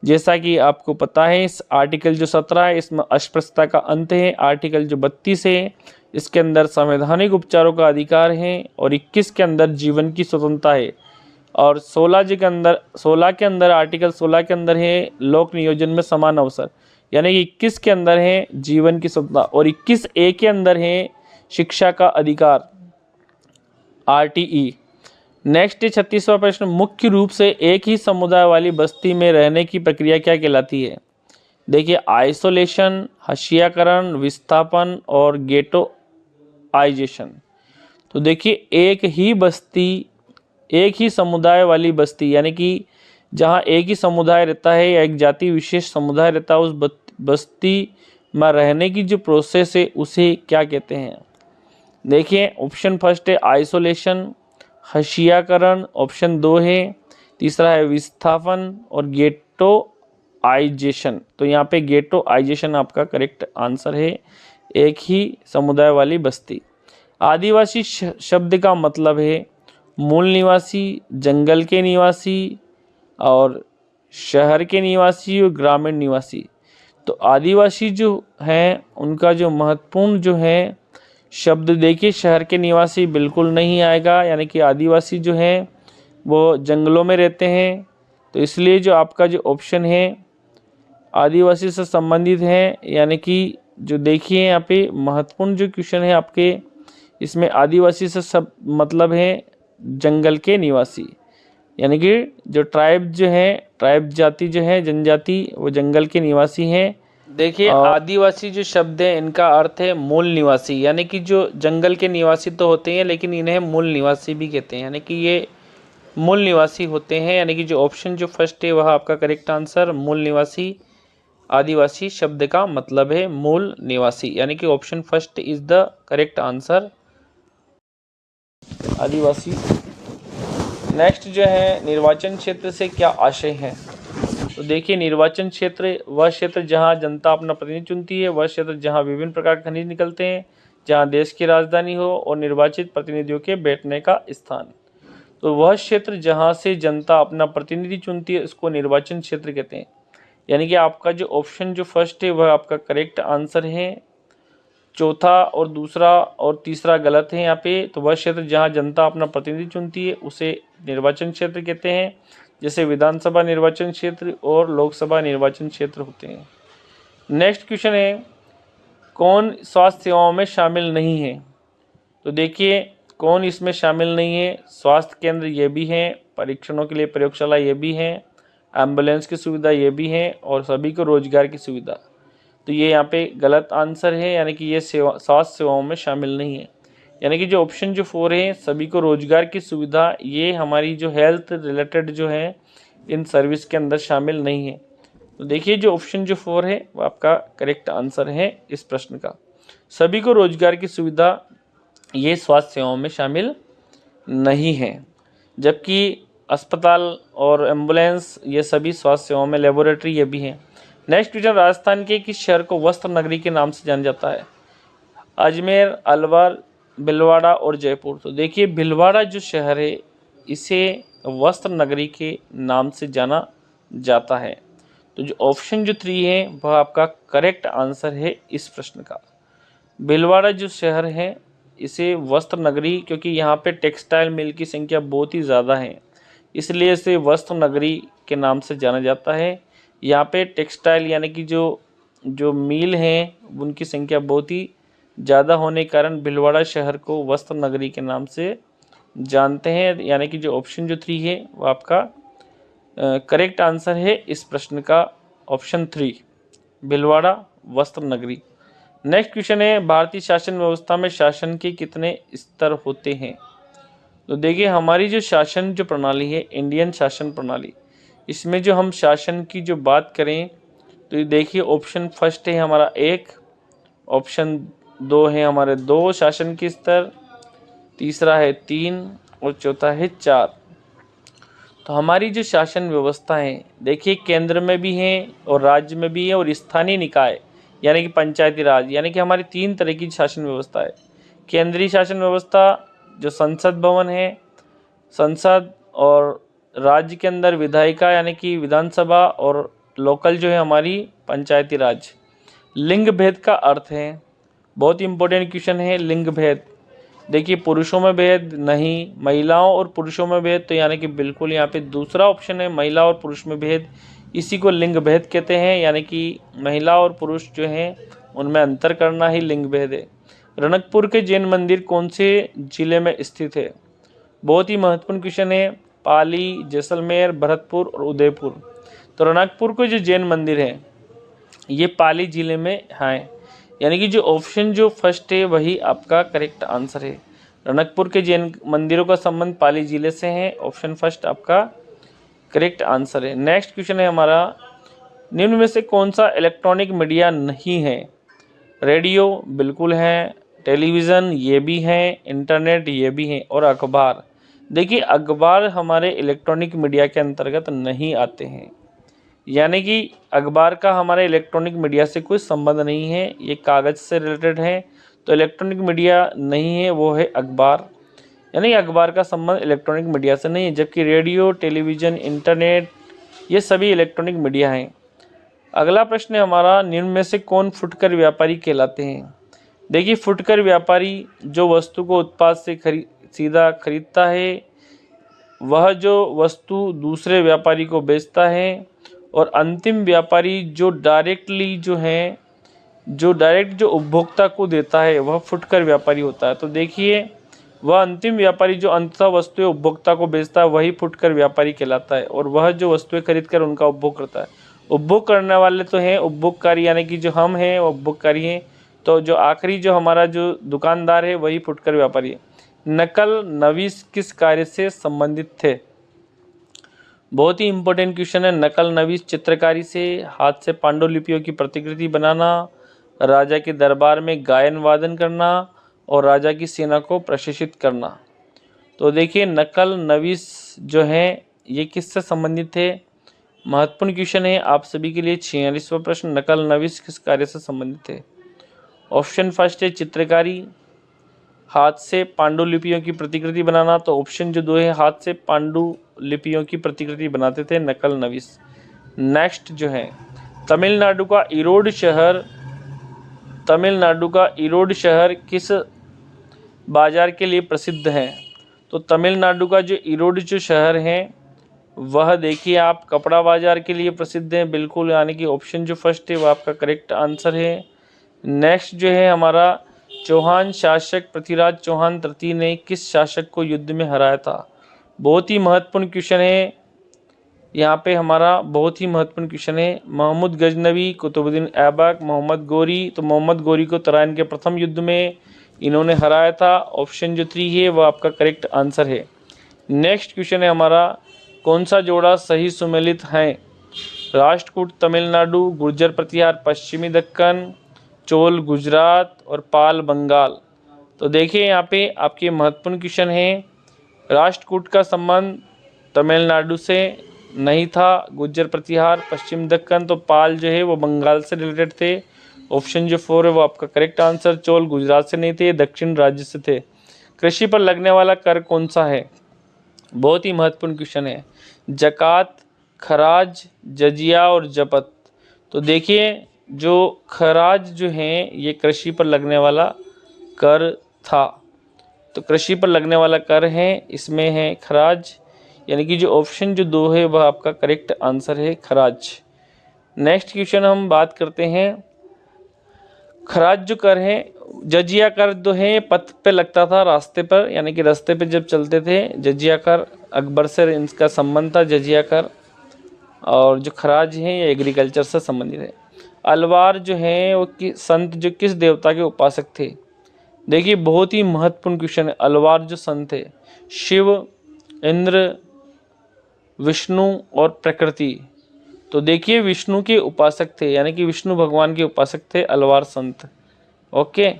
जैसा कि आपको पता है इस आर्टिकल जो 17 है इसमें अस्पृश्यता का अंत है। आर्टिकल जो 32 है इसके अंदर संवैधानिक उपचारों का अधिकार है और 21 के अंदर जीवन की स्वतंत्रता है। और 16 के अंदर आर्टिकल 16 के अंदर है लोक नियोजन में समान अवसर, यानी कि 21 के अंदर है जीवन की स्वतंत्रता और 21A के अंदर है शिक्षा का अधिकार, RTE। नेक्स्ट 36वां प्रश्न, मुख्य रूप से एक ही समुदाय वाली बस्ती में रहने की प्रक्रिया क्या कहलाती है? देखिए, आइसोलेशन, हशियाकरण, विस्थापन और गेटोआइजेशन। तो देखिए, एक ही समुदाय वाली बस्ती, यानी कि जहाँ एक ही समुदाय रहता है या एक जाति विशेष समुदाय रहता है, उस बस्ती में रहने की जो प्रोसेस है उसे क्या कहते हैं? देखिए, ऑप्शन फर्स्ट है आइसोलेशन, हशियाकरण, ऑप्शन 2 है, तीसरा है विस्थापन और गेटोआइजेशन। तो यहाँ पे गेटोआइजेशन आपका करेक्ट आंसर है, एक ही समुदाय वाली बस्ती। आदिवासी शब्द का मतलब है मूल निवासी, जंगल के निवासी और शहर के निवासी और ग्रामीण निवासी। तो आदिवासी जो हैं उनका जो महत्वपूर्ण जो है शब्द, देखिए शहर के निवासी बिल्कुल नहीं आएगा, यानी कि आदिवासी जो हैं वो जंगलों में रहते हैं। तो इसलिए जो आपका जो ऑप्शन है आदिवासी से संबंधित है, यानी कि जो देखिए यहाँ पे महत्वपूर्ण जो क्वेश्चन है आपके, इसमें आदिवासी से सब मतलब है जंगल के निवासी, यानी कि जो ट्राइब जाति जो है, जनजाति, वो जंगल के निवासी हैं। देखिए, आदिवासी जो शब्द है इनका अर्थ है मूल निवासी, यानी कि जो जंगल के निवासी तो होते हैं लेकिन इन्हें मूल निवासी भी कहते हैं, यानी कि ये मूल निवासी होते हैं। यानी कि जो ऑप्शन जो फर्स्ट है वह आपका करेक्ट आंसर, मूल निवासी। आदिवासी शब्द का मतलब है मूल निवासी, यानी कि option first is the correct answer, Adivasi. Next जो है निर्वाचन क्षेत्र से क्या आशय है? तो देखिए, निर्वाचन क्षेत्र वह क्षेत्र जहां जनता अपना प्रतिनिधि चुनती है, वह क्षेत्र जहां विभिन्न प्रकार के खनिज निकलते हैं, जहां देश की राजधानी हो और निर्वाचित प्रतिनिधियों के बैठने का स्थान। तो वह क्षेत्र जहां से जनता अपना प्रतिनिधि चुनती है इसको निर्वाचन क्षेत्र कहते हैं। यानी कि आपका जो ऑप्शन जो फर्स्ट है वह आपका करेक्ट आंसर है, चौथा और दूसरा और तीसरा गलत है यहाँ पे। तो वह क्षेत्र जहाँ जनता अपना प्रतिनिधि चुनती है उसे निर्वाचन क्षेत्र कहते हैं, जैसे विधानसभा निर्वाचन क्षेत्र और लोकसभा निर्वाचन क्षेत्र होते हैं। नेक्स्ट क्वेश्चन है, कौन स्वास्थ्य सेवाओं में शामिल नहीं है? तो देखिए, कौन इसमें शामिल नहीं है? स्वास्थ्य केंद्र ये भी हैं, परीक्षणों के लिए प्रयोगशाला ये भी हैं, एम्बुलेंस की सुविधा ये भी है और सभी को रोजगार की सुविधा। तो ये यहाँ पे गलत आंसर है, यानी कि ये स्वास्थ्य सेवाओं में शामिल नहीं है। यानी कि जो ऑप्शन जो 4 है सभी को रोजगार की सुविधा, ये हमारी जो हेल्थ रिलेटेड जो है इन सर्विस के अंदर शामिल नहीं है। तो देखिए, जो ऑप्शन जो 4 है वो आपका करेक्ट आंसर है इस प्रश्न का। सभी को रोजगार की सुविधा ये स्वास्थ्य सेवाओं में शामिल नहीं है, जबकि अस्पताल और एम्बुलेंस ये सभी स्वास्थ्य सेवाओं में, लेबोरेटरी ये भी हैं। नेक्स्ट क्वेश्चन, राजस्थान के किस शहर को वस्त्र नगरी के नाम से जाना जाता है? अजमेर, अलवर, भीलवाड़ा और जयपुर। तो देखिए, भीलवाड़ा जो शहर है इसे वस्त्र नगरी के नाम से जाना जाता है। तो जो ऑप्शन जो 3 है वह आपका करेक्ट आंसर है इस प्रश्न का। भीलवाड़ा जो शहर है इसे वस्त्र नगरी, क्योंकि यहाँ पे टेक्सटाइल मिल की संख्या बहुत ही ज़्यादा है, इसलिए इसे वस्त्र नगरी के नाम से जाना जाता है। यहाँ पे टेक्सटाइल यानी कि जो मिल हैं उनकी संख्या बहुत ही ज़्यादा होने के कारण भीलवाड़ा शहर को वस्त्र नगरी के नाम से जानते हैं। यानी कि जो ऑप्शन जो 3 है वो आपका करेक्ट आंसर है इस प्रश्न का, ऑप्शन 3 भीलवाड़ा वस्त्र नगरी। नेक्स्ट क्वेश्चन है, भारतीय शासन व्यवस्था में शासन के कितने स्तर होते हैं? तो देखिए हमारी जो शासन जो प्रणाली है, इंडियन शासन प्रणाली, इसमें जो हम शासन की जो बात करें तो ये देखिए ऑप्शन फर्स्ट है हमारा 1, ऑप्शन 2 है हमारे 2 शासन के स्तर, तीसरा है 3 और चौथा है 4। तो हमारी जो शासन व्यवस्था है देखिए केंद्र में भी है और राज्य में भी है और स्थानीय निकाय यानी कि पंचायती राज, यानी कि हमारी 3 तरह की शासन व्यवस्था है। केंद्रीय शासन व्यवस्था जो संसद भवन है, संसद, और राज्य के अंदर विधायिका यानी कि विधानसभा, और लोकल जो है हमारी पंचायती राज। लिंग भेद का अर्थ है, बहुत इंपॉर्टेंट क्वेश्चन है लिंग भेद। देखिए पुरुषों में भेद नहीं, महिलाओं और पुरुषों में भेद, तो यानी कि बिल्कुल यहाँ पे दूसरा ऑप्शन है महिला और पुरुष में भेद, इसी को लिंग भेद कहते हैं, यानी कि महिला और पुरुष जो हैं उनमें अंतर करना ही लिंग भेद है। रणकपुर के जैन मंदिर कौन से जिले में स्थित है? बहुत ही महत्वपूर्ण क्वेश्चन है। पाली, जैसलमेर, भरतपुर और उदयपुर। तो रणकपुर के जो जैन मंदिर है ये पाली जिले में है, यानी कि जो ऑप्शन जो फर्स्ट है वही आपका करेक्ट आंसर है। रणकपुर के जैन मंदिरों का संबंध पाली जिले से है, ऑप्शन फर्स्ट आपका करेक्ट आंसर है। नेक्स्ट क्वेश्चन है हमारा, निम्न में से कौन सा इलेक्ट्रॉनिक मीडिया नहीं है? रेडियो बिल्कुल है, टेलीविज़न ये भी है, इंटरनेट ये भी है, और अखबार। देखिए अखबार हमारे इलेक्ट्रॉनिक मीडिया के अंतर्गत नहीं आते हैं, यानी कि अखबार का हमारे इलेक्ट्रॉनिक मीडिया से कोई संबंध नहीं है, ये कागज़ से रिलेटेड है, तो इलेक्ट्रॉनिक मीडिया नहीं है, वो है अखबार, यानी अखबार का संबंध इलेक्ट्रॉनिक मीडिया से नहीं है। जबकि रेडियो, टेलीविज़न, इंटरनेट ये सभी इलेक्ट्रॉनिक मीडिया हैं। अगला प्रश्न है हमारा, निम्न में से कौन फुटकर व्यापारी कहलाते हैं? देखिए फुटकर व्यापारी जो वस्तु को उत्पाद से सीधा खरीदता है, वह जो वस्तु दूसरे व्यापारी को बेचता है, और अंतिम व्यापारी जो डायरेक्टली जो डायरेक्ट जो उपभोक्ता को देता है वह फुटकर व्यापारी होता है। तो देखिए वह अंतिम व्यापारी जो अंततः वस्तुएं उपभोक्ता को बेचता है वही फुटकर व्यापारी कहलाता है, और वह जो वस्तुएं खरीद कर उनका उपभोग करता है। उपभोग करने वाले तो हैं उपभोगकारी, यानी कि जो हम हैं वो उपभोगकारी हैं, तो जो आखिरी जो हमारा जो दुकानदार है वही फुटकर व्यापारी है। नकल नवीस किस कार्य से संबंधित थे? बहुत ही इंपॉर्टेंट क्वेश्चन है। नकल नवीस चित्रकारी से, हाथ से पांडुलिपियों की प्रतिकृति बनाना, राजा के दरबार में गायन वादन करना, और राजा की सेना को प्रशिक्षित करना। तो देखिए नकल नवीस जो है ये किससे संबंधित है? महत्वपूर्ण क्वेश्चन है आप सभी के लिए। 46वां प्रश्न, नकल नवीस किस कार्य से संबंधित है? ऑप्शन फर्स्ट है चित्रकारी, हाथ से पांडुलिपियों की प्रतिकृति बनाना, तो ऑप्शन जो 2 है हाथ से पांडुलिपियों की प्रतिकृति बनाते थे नकल नवीस। नेक्स्ट जो है तमिलनाडु का ईरोड शहर किस बाजार के लिए प्रसिद्ध है? तो तमिलनाडु का जो ईरोड जो शहर है वह देखिए आप कपड़ा बाजार के लिए प्रसिद्ध है, बिल्कुल, यानी कि ऑप्शन जो फर्स्ट है वो आपका करेक्ट आंसर है। नेक्स्ट जो है हमारा, चौहान शासक पृथ्वीराज चौहान तृतीय ने किस शासक को युद्ध में हराया था? बहुत ही महत्वपूर्ण क्वेश्चन है यहाँ पे हमारा, बहुत ही महत्वपूर्ण क्वेश्चन है। महमूद गजनवी, कुतुबुद्दीन ऐबक, मोहम्मद गोरी। तो मोहम्मद गोरी को तराइन के प्रथम युद्ध में इन्होंने हराया था, ऑप्शन जो 3 है वह आपका करेक्ट आंसर है। नेक्स्ट क्वेश्चन है हमारा, कौन सा जोड़ा सही सुमेलित है? राष्ट्रकूट तमिलनाडु, गुर्जर प्रतिहार पश्चिमी दक्कन, चोल गुजरात और पाल बंगाल। तो देखिए यहाँ पे आपके महत्वपूर्ण क्वेश्चन है, राष्ट्रकूट का संबंध तमिलनाडु से नहीं था, गुर्जर प्रतिहार पश्चिम दक्कन, तो पाल जो है वो बंगाल से रिलेटेड थे, ऑप्शन जो 4 है वो आपका करेक्ट आंसर। चोल गुजरात से नहीं थे, दक्षिण राज्य से थे। कृषि पर लगने वाला कर कौन सा है? बहुत ही महत्वपूर्ण क्वेश्चन है। जकात, खराज, जजिया और जपत। तो देखिए जो खराज जो है ये कृषि पर लगने वाला कर था, तो कृषि पर लगने वाला कर है, इसमें है खराज, यानी कि जो ऑप्शन जो 2 है वह आपका करेक्ट आंसर है खराज। नेक्स्ट क्वेश्चन हम बात करते हैं, खराज जो कर है, जजिया कर जो है पथ पे लगता था रास्ते पर, यानी कि रास्ते पे जब चलते थे, जजिया कर अकबर से इनका संबंध था जजिया कर, और जो खराज है ये एग्रीकल्चर से संबंधित है। अलवार जो हैं वो संत जो किस देवता के उपासक थे? देखिए बहुत ही महत्वपूर्ण क्वेश्चन है। अलवार जो संत है शिव, इंद्र, विष्णु और प्रकृति। तो देखिए विष्णु के उपासक थे, यानी कि विष्णु भगवान के उपासक थे अलवार संत। ओके,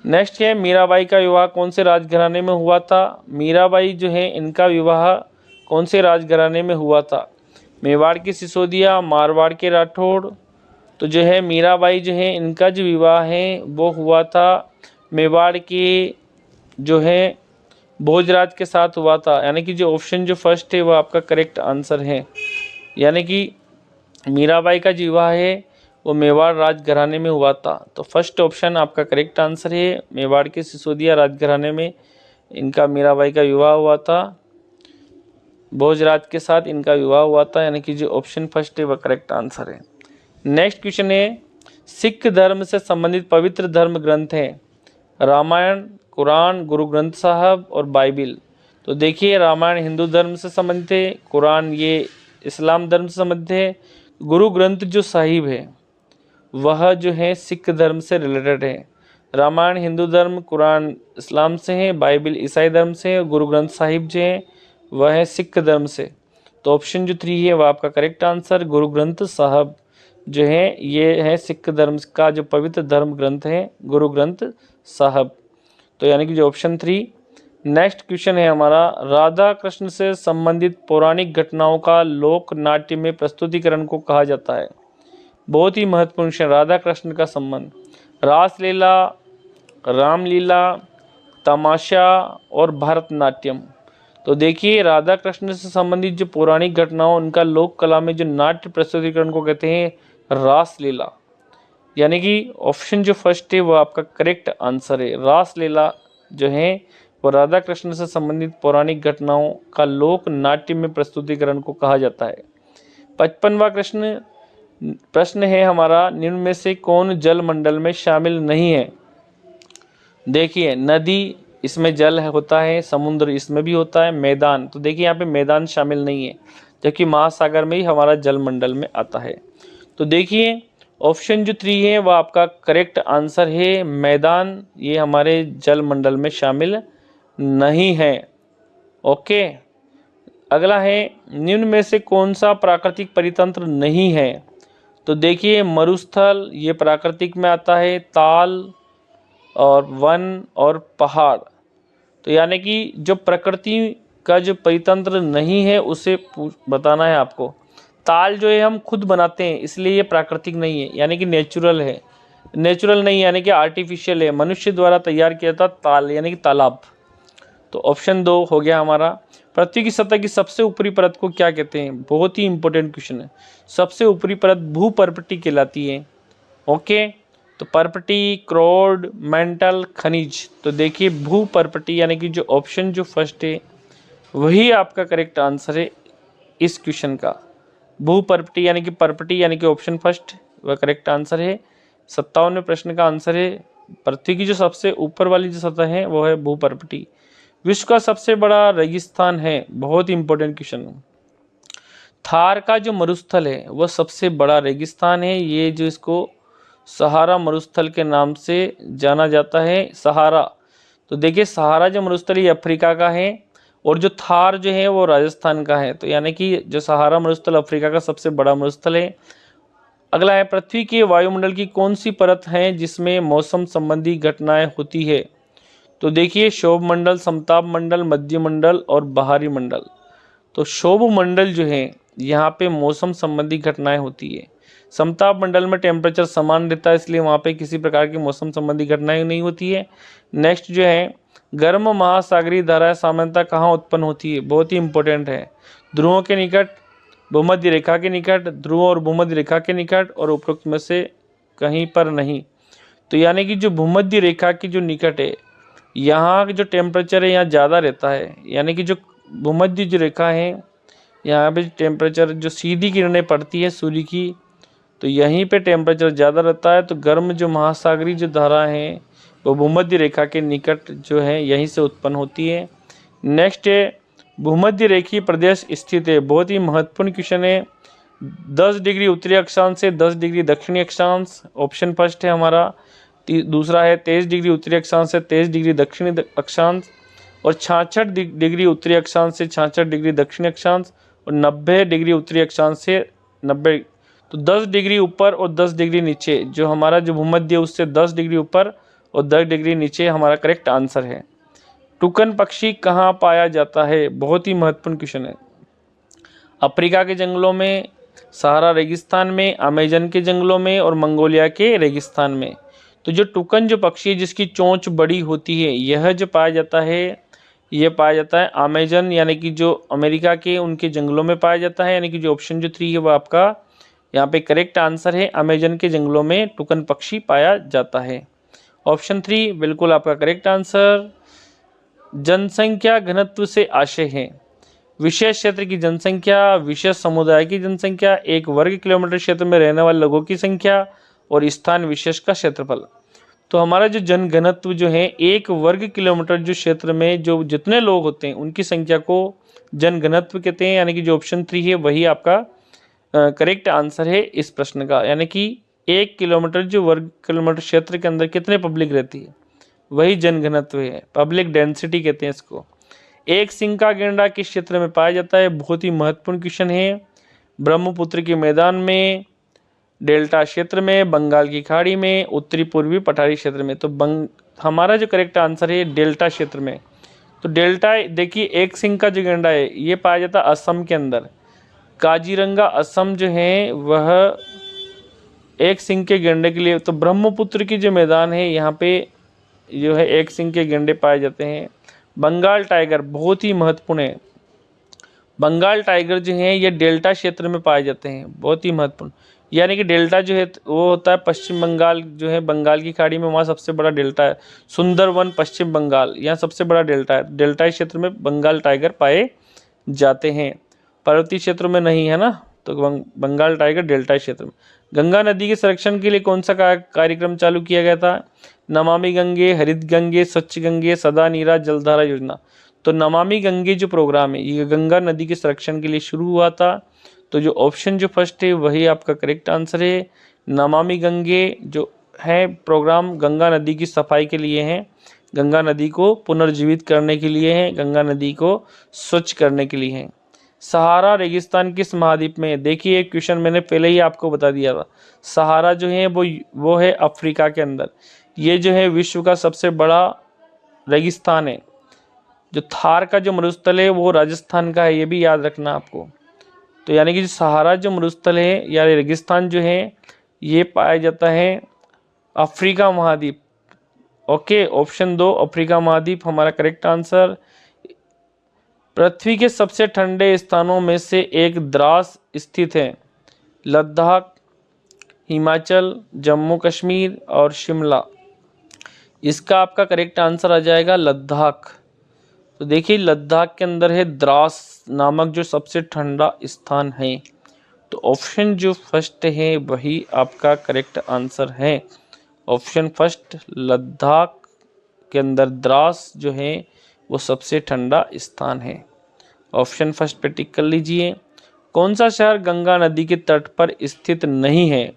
नेक्स्ट है मीराबाई का विवाह कौन से राजघराने में हुआ था? मीराबाई जो है इनका विवाह कौन से राजघराने में हुआ था? मेवाड़ के सिसोदिया, मारवाड़ के राठौड़। तो जो है मीराबाई जो है इनका जो विवाह है वो हुआ था मेवाड़ के जो है भोजराज के साथ हुआ था, यानी कि जो ऑप्शन जो फर्स्ट है वो आपका करेक्ट आंसर है। यानी कि मीराबाई का जो विवाह है वो मेवाड़ राजघराने में हुआ था। तो फर्स्ट ऑप्शन आपका करेक्ट आंसर है, मेवाड़ के सिसोदिया राजघराने में इनका मीराबाई का विवाह हुआ था, भोजराज के साथ इनका विवाह हुआ था, यानी कि जो ऑप्शन फर्स्ट है वह करेक्ट आंसर है। नेक्स्ट क्वेश्चन है सिख धर्म से संबंधित पवित्र धर्म ग्रंथ हैं रामायण, कुरान, गुरु ग्रंथ साहब और बाइबिल। तो देखिए रामायण हिंदू धर्म से संबंधित है, कुरान ये इस्लाम धर्म से संबंधित है, गुरु ग्रंथ जो साहिब है वह जो है सिख धर्म से रिलेटेड है। रामायण हिंदू धर्म, कुरान इस्लाम से है, बाइबिल ईसाई धर्म से है, गुरु ग्रंथ साहिब जो है वह है सिख धर्म से। तो ऑप्शन जो 3 है वह आपका करेक्ट आंसर, गुरु ग्रंथ साहब जो है ये है सिख धर्म का जो पवित्र धर्म ग्रंथ है गुरु ग्रंथ साहब। तो यानी कि जो ऑप्शन 3। नेक्स्ट क्वेश्चन है हमारा राधा कृष्ण से संबंधित पौराणिक घटनाओं का लोक नाट्य में प्रस्तुतिकरण को कहा जाता है? बहुत ही महत्वपूर्ण क्वेश्चन। राधा कृष्ण का संबंध रासलीला, रामलीला, तमाशा और भरतनाट्यम। तो देखिए राधा कृष्ण से संबंधित जो पौराणिक घटनाओं उनका लोक कला में जो नाट्य प्रस्तुतिकरण को कहते हैं रासलीला, यानी कि ऑप्शन जो फर्स्ट है वो आपका करेक्ट आंसर है। रासलीला जो है वो राधा कृष्ण से संबंधित पौराणिक घटनाओं का लोक नाट्य में प्रस्तुतिकरण को कहा जाता है। 55वां प्रश्न है हमारा निम्न में से कौन जल मंडल में शामिल नहीं है? देखिए नदी इसमें जल होता है, समुद्र इसमें भी होता है, मैदान। तो देखिए यहाँ पे मैदान शामिल नहीं है, जबकि महासागर में ही हमारा जल मंडल में आता है। तो देखिए ऑप्शन जो 3 है वह आपका करेक्ट आंसर है, मैदान ये हमारे जल मंडल में शामिल नहीं है। ओके, अगला है निम्न में से कौन सा प्राकृतिक परितंत्र नहीं है? तो देखिए मरुस्थल ये प्राकृतिक में आता है, ताल और वन और पहाड़। तो यानी कि जो प्रकृति का जो परितंत्र नहीं है उसे बताना है आपको। ताल जो है हम खुद बनाते हैं इसलिए ये प्राकृतिक नहीं है, यानी कि नेचुरल है। नेचुरल नहीं यानी कि आर्टिफिशियल है, मनुष्य द्वारा तैयार किया था ताल यानी कि तालाब। तो ऑप्शन 2 हो गया हमारा। पृथ्वी की सतह की सबसे ऊपरी परत को क्या कहते हैं? बहुत ही इंपॉर्टेंट क्वेश्चन है। सबसे ऊपरी परत भूपर्पटी कहलाती है। ओके, तो पर्पटी, क्रोड, मेंटल, खनिज। तो देखिए भूपर्पटी यानी कि जो ऑप्शन जो फर्स्ट है वही आपका करेक्ट आंसर है इस क्वेश्चन का। भूपर्पटी यानी कि पर्पटी यानी कि ऑप्शन फर्स्ट वह करेक्ट आंसर है। 57वें प्रश्न का आंसर है पृथ्वी की जो सबसे ऊपर वाली जो सतह है वो है भूपर्पटी। विश्व का सबसे बड़ा रेगिस्तान है, बहुत ही इंपॉर्टेंट क्वेश्चन। थार का जो मरुस्थल है वह सबसे बड़ा रेगिस्तान है, ये जो इसको सहारा मरुस्थल के नाम से जाना जाता है, सहारा। तो देखिए सहारा जो मरुस्थल ये अफ्रीका का है और जो थार जो है वो राजस्थान का है। तो यानी कि जो सहारा मरुस्थल अफ्रीका का सबसे बड़ा मरुस्थल है। अगला है पृथ्वी के वायुमंडल की कौन सी परत है जिसमें मौसम संबंधी घटनाएं होती है? तो देखिए शोभ मंडल, समताप मंडल, मध्य मंडल और बाहरी मंडल। तो शोभ मंडल जो है यहाँ पे मौसम संबंधी घटनाएं होती है। समताप मंडल में टेम्परेचर समान रहता है इसलिए वहाँ पे किसी प्रकार की मौसम संबंधी घटनाएं नहीं होती है। नेक्स्ट जो है गर्म महासागरीय धाराएं सामान्यतः कहाँ उत्पन्न होती है? बहुत ही इंपॉर्टेंट है। ध्रुवों के निकट, भूमध्य रेखा के निकट, ध्रुव और भूमध्य रेखा के निकट और उपरोक्त में से कहीं पर नहीं। तो यानी कि जो भूमध्य रेखा की जो निकट है यहाँ जो टेम्परेचर है यहाँ ज़्यादा रहता है, यानी कि जो भूमध्य जो रेखा है यहाँ पे टेम्परेचर जो सीधी किरणें पड़ती है सूर्य की तो यहीं पे टेम्परेचर ज़्यादा रहता है। तो गर्म जो महासागरीय जो धारा है वो भूमध्य रेखा के निकट जो है यहीं से उत्पन्न होती है। नेक्स्ट है भूमध्य रेखीय प्रदेश स्थित है, बहुत ही महत्वपूर्ण क्वेश्चन है। 10 डिग्री उत्तरी अक्षांश से 10 डिग्री दक्षिणी अक्षांश, ऑप्शन फर्स्ट है हमारा। दूसरा है 23 डिग्री उत्तरी अक्षांश से 23 डिग्री दक्षिणी अक्षांश, और 66 डिग्री उत्तरी अक्षांश से 66 डिग्री दक्षिणी अक्षांश, और 90 डिग्री उत्तरी अक्षांश से 90। तो 10 डिग्री ऊपर और 10 डिग्री नीचे, जो हमारा जो भूमध्य उससे 10 डिग्री ऊपर और 10 डिग्री नीचे हमारा करेक्ट आंसर है। टुकन पक्षी कहाँ पाया जाता है? बहुत ही महत्वपूर्ण क्वेश्चन है। अफ्रीका के जंगलों में, सहारा रेगिस्तान में, अमेजन के जंगलों में और मंगोलिया के रेगिस्तान में। तो जो टुकन जो पक्षी है जिसकी चोंच बड़ी होती है, यह जो पाया जाता है, यह पाया जाता है अमेजन यानी कि जो अमेरिका के उनके जंगलों में पाया जाता है, यानी कि जो ऑप्शन जो 3 है वो आपका यहाँ पे करेक्ट आंसर है। अमेजन के जंगलों में टुकन पक्षी पाया जाता है। ऑप्शन 3 बिल्कुल आपका करेक्ट आंसर। जनसंख्या घनत्व से आशय है, विशेष क्षेत्र की जनसंख्या, विशेष समुदाय की जनसंख्या, 1 वर्ग किलोमीटर क्षेत्र में रहने वाले लोगों की संख्या और स्थान विशेष का क्षेत्रफल। तो हमारा जो जनघनत्व जो है 1 वर्ग किलोमीटर जो क्षेत्र में जो जितने लोग होते हैं उनकी संख्या को जनघनत्व कहते हैं, यानी कि जो ऑप्शन 3 है वही आपका करेक्ट आंसर है इस प्रश्न का। यानी कि 1 किलोमीटर जो वर्ग किलोमीटर क्षेत्र के अंदर कितने पब्लिक रहती है वही जनघनत्व है, पब्लिक डेंसिटी कहते हैं इसको। एक सिंह का गैंडा किस क्षेत्र में पाया जाता है? बहुत ही महत्वपूर्ण क्वेश्चन है। ब्रह्मपुत्र के मैदान में, डेल्टा क्षेत्र में, बंगाल की खाड़ी में, उत्तरी पूर्वी पठारी क्षेत्र में। तो हमारा जो करेक्ट आंसर है डेल्टा क्षेत्र में। तो डेल्टा देखिए, एक सिंह का जो गैंडा है ये पाया जाता है असम के अंदर। काजीरंगा असम जो है वह एक सिंह के गैंडे के लिए, तो ब्रह्मपुत्र की जो मैदान है यहाँ पे जो है एक सिंह के गैंडे पाए जाते हैं। बंगाल टाइगर बहुत ही महत्वपूर्ण है। बंगाल टाइगर जो है ये डेल्टा क्षेत्र में पाए जाते हैं, बहुत ही महत्वपूर्ण। यानी कि डेल्टा जो है वो होता है पश्चिम बंगाल जो है, बंगाल की खाड़ी में वहाँ सबसे बड़ा डेल्टा है। सुंदरवन पश्चिम बंगाल, यहाँ सबसे बड़ा डेल्टा है। डेल्टा क्षेत्र में बंगाल टाइगर पाए जाते हैं, पर्वतीय क्षेत्रों में नहीं है ना। तो बंगाल टाइगर डेल्टा क्षेत्र में। गंगा नदी के संरक्षण के लिए कौन सा कार्यक्रम चालू किया गया था? नमामि गंगे, हरित गंगे, स्वच्छ गंगे, सदा नीरा जलधारा योजना। तो नमामि गंगे जो प्रोग्राम है ये गंगा नदी के संरक्षण के लिए शुरू हुआ था। तो जो ऑप्शन जो फर्स्ट है वही आपका करेक्ट आंसर है। नमामि गंगे जो है प्रोग्राम गंगा नदी की सफाई के लिए है, गंगा नदी को पुनर्जीवित करने के लिए है, गंगा नदी को स्वच्छ करने के लिए है। सहारा रेगिस्तान किस महाद्वीप में? देखिए क्वेश्चन मैंने पहले ही आपको बता दिया था। सहारा जो है वो है अफ्रीका के अंदर। ये जो है विश्व का सबसे बड़ा रेगिस्तान है। जो थार का जो मरुस्थल है वो राजस्थान का है, ये भी याद रखना आपको। तो यानी कि सहारा जो मरुस्थल है या रेगिस्तान जो है ये पाया जाता है अफ्रीका महाद्वीप। ओके, ऑप्शन 2 अफ्रीका महाद्वीप हमारा करेक्ट आंसर। पृथ्वी के सबसे ठंडे स्थानों में से एक द्रास स्थित है। लद्दाख, हिमाचल, जम्मू कश्मीर और शिमला। इसका आपका करेक्ट आंसर आ जाएगा लद्दाख। तो देखिए लद्दाख के अंदर है द्रास नामक जो सबसे ठंडा स्थान है। तो ऑप्शन जो फर्स्ट है वही आपका करेक्ट आंसर है। ऑप्शन फर्स्ट, लद्दाख के अंदर द्रास जो है वो सबसे ठंडा स्थान है। ऑप्शन फर्स्ट पे टिक कर लीजिए। कौन सा शहर गंगा नदी के तट पर स्थित नहीं है?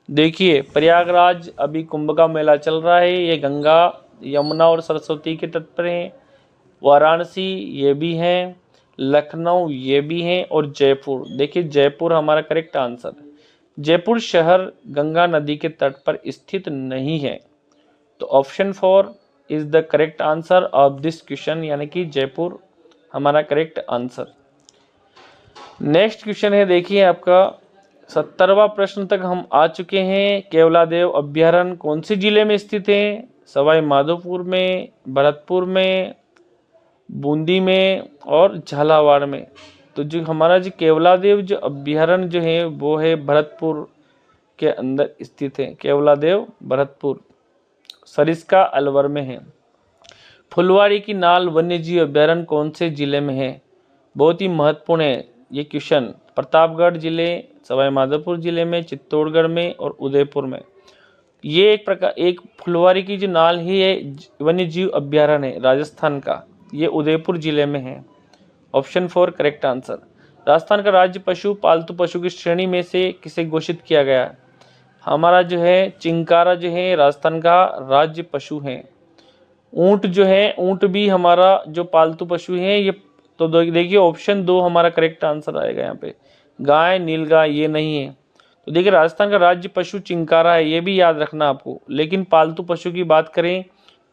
देखिए प्रयागराज, अभी कुंभ का मेला चल रहा है, ये गंगा, यमुना और सरस्वती के तट पर है। वाराणसी ये भी है, लखनऊ ये भी है, और जयपुर। देखिए जयपुर हमारा करेक्ट आंसर है। जयपुर शहर गंगा नदी के तट पर स्थित नहीं है। तो option 4 is the correct answer of this question, यानी कि जयपुर हमारा करेक्ट आंसर। नेक्स्ट क्वेश्चन है, देखिए आपका 70वां प्रश्न तक हम आ चुके हैं। केवलादेव अभ्यारण्य कौन से जिले में स्थित है? सवाई माधोपुर में, भरतपुर में, बूंदी में और झालावाड़ में। तो जो हमारा जो केवलादेव जो अभ्यारण्य जो है वो है भरतपुर के अंदर स्थित है। केवलादेव भरतपुर, सरिस्का अलवर में है। फुलवाड़ी की नाल वन्यजीव अभ्यारण्य कौन से जिले में है? बहुत ही महत्वपूर्ण है ये क्वेश्चन। प्रतापगढ़ जिले, सवाई माधोपुर जिले में, चित्तौड़गढ़ में और उदयपुर में। ये एक फुलवाड़ी की जो नाल ही है वन्यजीव अभ्यारण्य है राजस्थान का, ये उदयपुर जिले में है। Option 4 correct answer. राजस्थान का राज्य पशु पालतू पशु की श्रेणी में से किसे घोषित किया गया है? हमारा जो है चिंकारा जो है राजस्थान का राज्य पशु है। ऊंट जो है, ऊंट भी हमारा जो पालतू पशु है ये। तो देखिए ऑप्शन 2 हमारा करेक्ट आंसर आएगा यहाँ पे। गाय, नीलगाय ये नहीं है। तो देखिए राजस्थान का राज्य पशु चिंकारा है, ये भी याद रखना आपको। लेकिन पालतू पशु की बात करें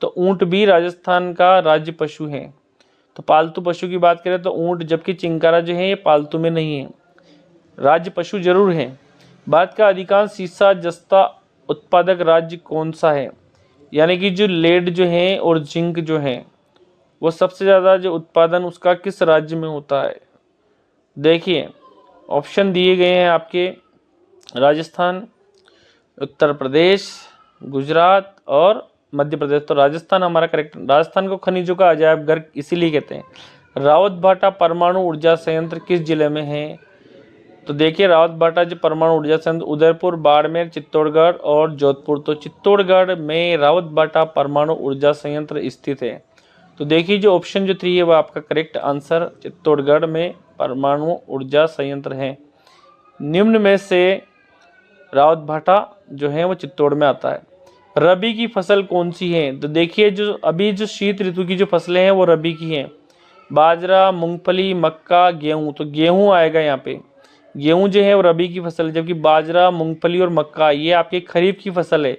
तो ऊंट भी राजस्थान का राज्य पशु है। तो पालतू पशु की बात करें तो ऊंट, जबकि चिंकारा जो है ये पालतू में नहीं है, राज्य पशु जरूर है। भारत का अधिकांश सीसा जस्ता उत्पादक राज्य कौन सा है? यानी कि जो लेड जो है और जिंक जो है वो सबसे ज़्यादा जो उत्पादन उसका किस राज्य में होता है? देखिए ऑप्शन दिए गए हैं आपके, राजस्थान, उत्तर प्रदेश, गुजरात और मध्य प्रदेश। तो राजस्थान हमारा करेक्ट। राजस्थान को खनिजों का अजायब घर इसीलिए कहते हैं। रावत भाटा परमाणु ऊर्जा संयंत्र किस जिले में है? तो देखिए रावत भाटा जो परमाणु ऊर्जा संयंत्र उदयपुर, बाड़मेर, चित्तौड़गढ़ और जोधपुर। तो चित्तौड़गढ़ में रावत भाटा परमाणु ऊर्जा संयंत्र स्थित है। तो देखिए जो ऑप्शन जो 3 है वह आपका करेक्ट आंसर, चित्तौड़गढ़ में परमाणु ऊर्जा संयंत्र है। निम्न में से रावत भाटा जो है वो चित्तौड़ में आता है। रबी की फसल कौन सी है? तो देखिए जो अभी जो शीत ऋतु की जो फसलें हैं वो रबी की हैं। बाजरा, मूंगफली, मक्का, गेहूं। तो गेहूं आएगा यहाँ पे। गेहूं जो है वो रबी की फसल है, जबकि बाजरा, मूंगफली और मक्का ये आपके खरीफ की फसल है,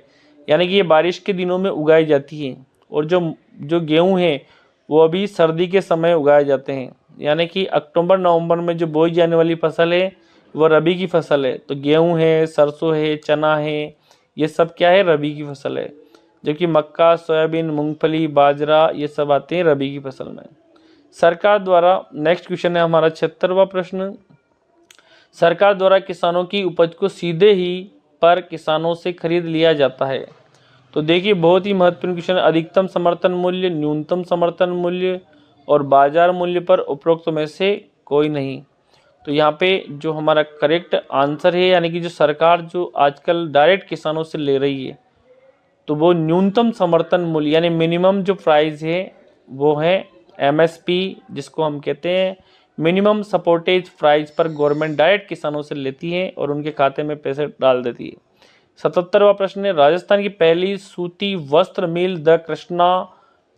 यानी कि ये बारिश के दिनों में उगाई जाती है। और जो गेहूं है वो अभी सर्दी के समय उगाए जाते हैं, यानी कि अक्टूबर नवंबर में जो बोई जाने वाली फसल है वो रबी की फसल है। तो गेहूं है, सरसों है, चना है, ये सब क्या है? रबी की फसल है। जबकि मक्का, सोयाबीन, मूंगफली, बाजरा ये सब आते हैं रबी की फसल में। सरकार द्वारा, नेक्स्ट क्वेश्चन है हमारा 76वां प्रश्न। सरकार द्वारा किसानों की उपज को सीधे ही पर किसानों से खरीद लिया जाता है। तो देखिए बहुत ही महत्वपूर्ण क्वेश्चन है। अधिकतम समर्थन मूल्य, न्यूनतम समर्थन मूल्य और बाजार मूल्य पर उपरोक्त में से कोई नहीं। तो यहाँ पे जो हमारा करेक्ट आंसर है, यानी कि जो सरकार जो आजकल डायरेक्ट किसानों से ले रही है तो वो न्यूनतम समर्थन मूल्य यानी मिनिमम जो प्राइस है वो है MSP, जिसको हम कहते हैं मिनिमम सपोर्टेज प्राइस पर गवर्नमेंट डायरेक्ट किसानों से लेती है और उनके खाते में पैसे डाल देती है। 77वां प्रश्न है, राजस्थान की पहली सूती वस्त्र मिल द कृष्णा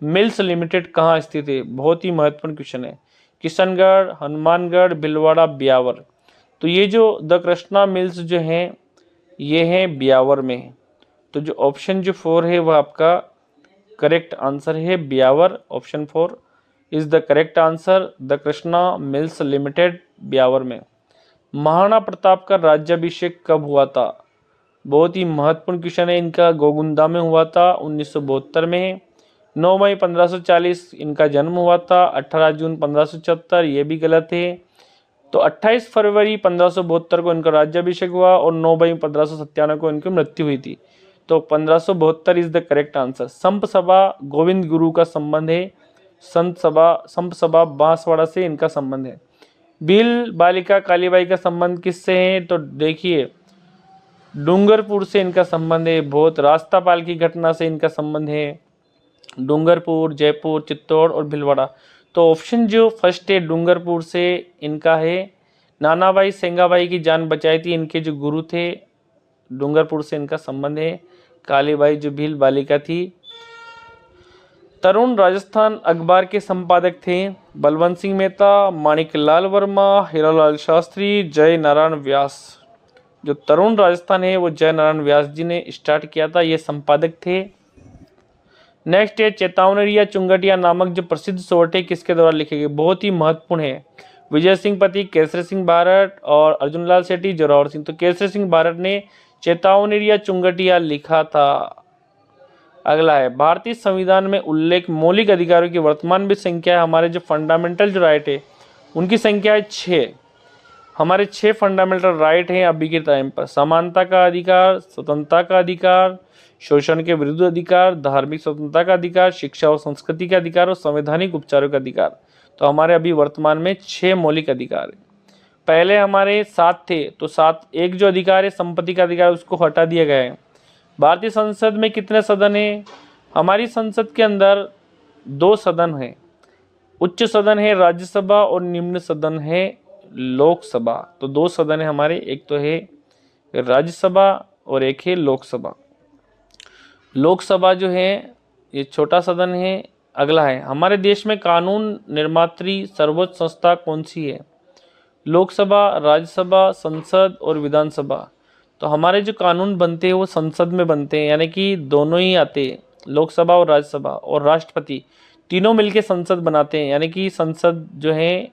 मिल्स लिमिटेड कहाँ स्थित है? बहुत ही महत्वपूर्ण क्वेश्चन है। किशनगढ़, हनुमानगढ़, भीलवाड़ा, ब्यावर। तो ये जो द कृष्णा मिल्स जो हैं ये हैं ब्यावर में है। तो जो ऑप्शन जो 4 है वह आपका करेक्ट आंसर है, Beawar. Option 4 is the correct answer. The Krishna mills limited, Beawar में। महाराणा प्रताप का राज्याभिषेक कब हुआ था? बहुत ही महत्वपूर्ण क्वेश्चन है इनका। गोगुंदा में हुआ था, 1972 में। 9 मई 1540 इनका जन्म हुआ था। 18 जून 1576 ये भी गलत है। तो 28 फरवरी 1572 को इनका राज्याभिषेक हुआ और 9 मई 1597 को इनकी मृत्यु हुई थी। तो 1572 is the correct answer. Sump सभा गोविंद गुरु का संबंध है। संप सभा बांसवाड़ा से इनका संबंध है। भील बालिका कालीबाई का संबंध किससे है? तो देखिए डूंगरपुर से इनका संबंध है। बहुत रास्तापाल की घटना से इनका संबंध है। डूंगरपुर, जयपुर, चित्तौड़ और भीलवाड़ा। तो ऑप्शन जो फर्स्ट है डूंगरपुर से इनका है। नानाबाई सेंगाबाई की जान बचाई थी इनके जो गुरु थे, डूंगरपुर से इनका संबंध है। कालीबाई जो भील बालिका थी। तरुण राजस्थान अखबार के संपादक थे बलवंत सिंह मेहता, माणिकलाल वर्मा, हीरालाल शास्त्री, जय नारायण व्यास। जो तरुण राजस्थान है वो जय नारायण व्यास जी ने स्टार्ट किया था, ये संपादक थे। नेक्स्ट है चेतावनी या चुंगटिया नामक जो प्रसिद्ध सोरठे किसके द्वारा लिखे गए? बहुत ही महत्वपूर्ण है। विजय सिंह पति, केसरी सिंह भारत और अर्जुनलाल सेठी, जोरावर सिंह। तो केसरी सिंह भारत ने चेतावनी या चुंगटिया लिखा था। अगला है भारतीय संविधान में उल्लेख मौलिक अधिकारों की वर्तमान भी संख्या है। हमारे जो फंडामेंटल जो राइट है उनकी संख्या है 6। हमारे 6 फंडामेंटल राइट हैं अभी के टाइम पर। समानता का अधिकार, स्वतंत्रता का अधिकार, शोषण के विरुद्ध अधिकार, धार्मिक स्वतंत्रता का अधिकार, शिक्षा और संस्कृति का अधिकार और संवैधानिक उपचारों का अधिकार। तो हमारे अभी वर्तमान में 6 मौलिक अधिकार है। पहले हमारे 7 थे, तो 7 एक जो अधिकार है संपत्ति का अधिकार उसको हटा दिया गया है। भारतीय संसद में कितने सदन है? हमारी संसद के अंदर 2 सदन है। उच्च सदन है राज्यसभा और निम्न सदन है लोकसभा। तो 2 सदन है हमारे, एक तो है राज्यसभा और एक है लोकसभा। लोकसभा जो है ये छोटा सदन है। अगला है, हमारे देश में कानून निर्मात्री सर्वोच्च संस्था कौन सी है? लोकसभा, राज्यसभा, संसद और विधानसभा। तो हमारे जो कानून बनते हैं वो संसद में बनते हैं, यानी कि दोनों ही आते हैं, लोकसभा और राज्यसभा, और राष्ट्रपति तीनों मिलके संसद बनाते हैं, यानी कि संसद जो है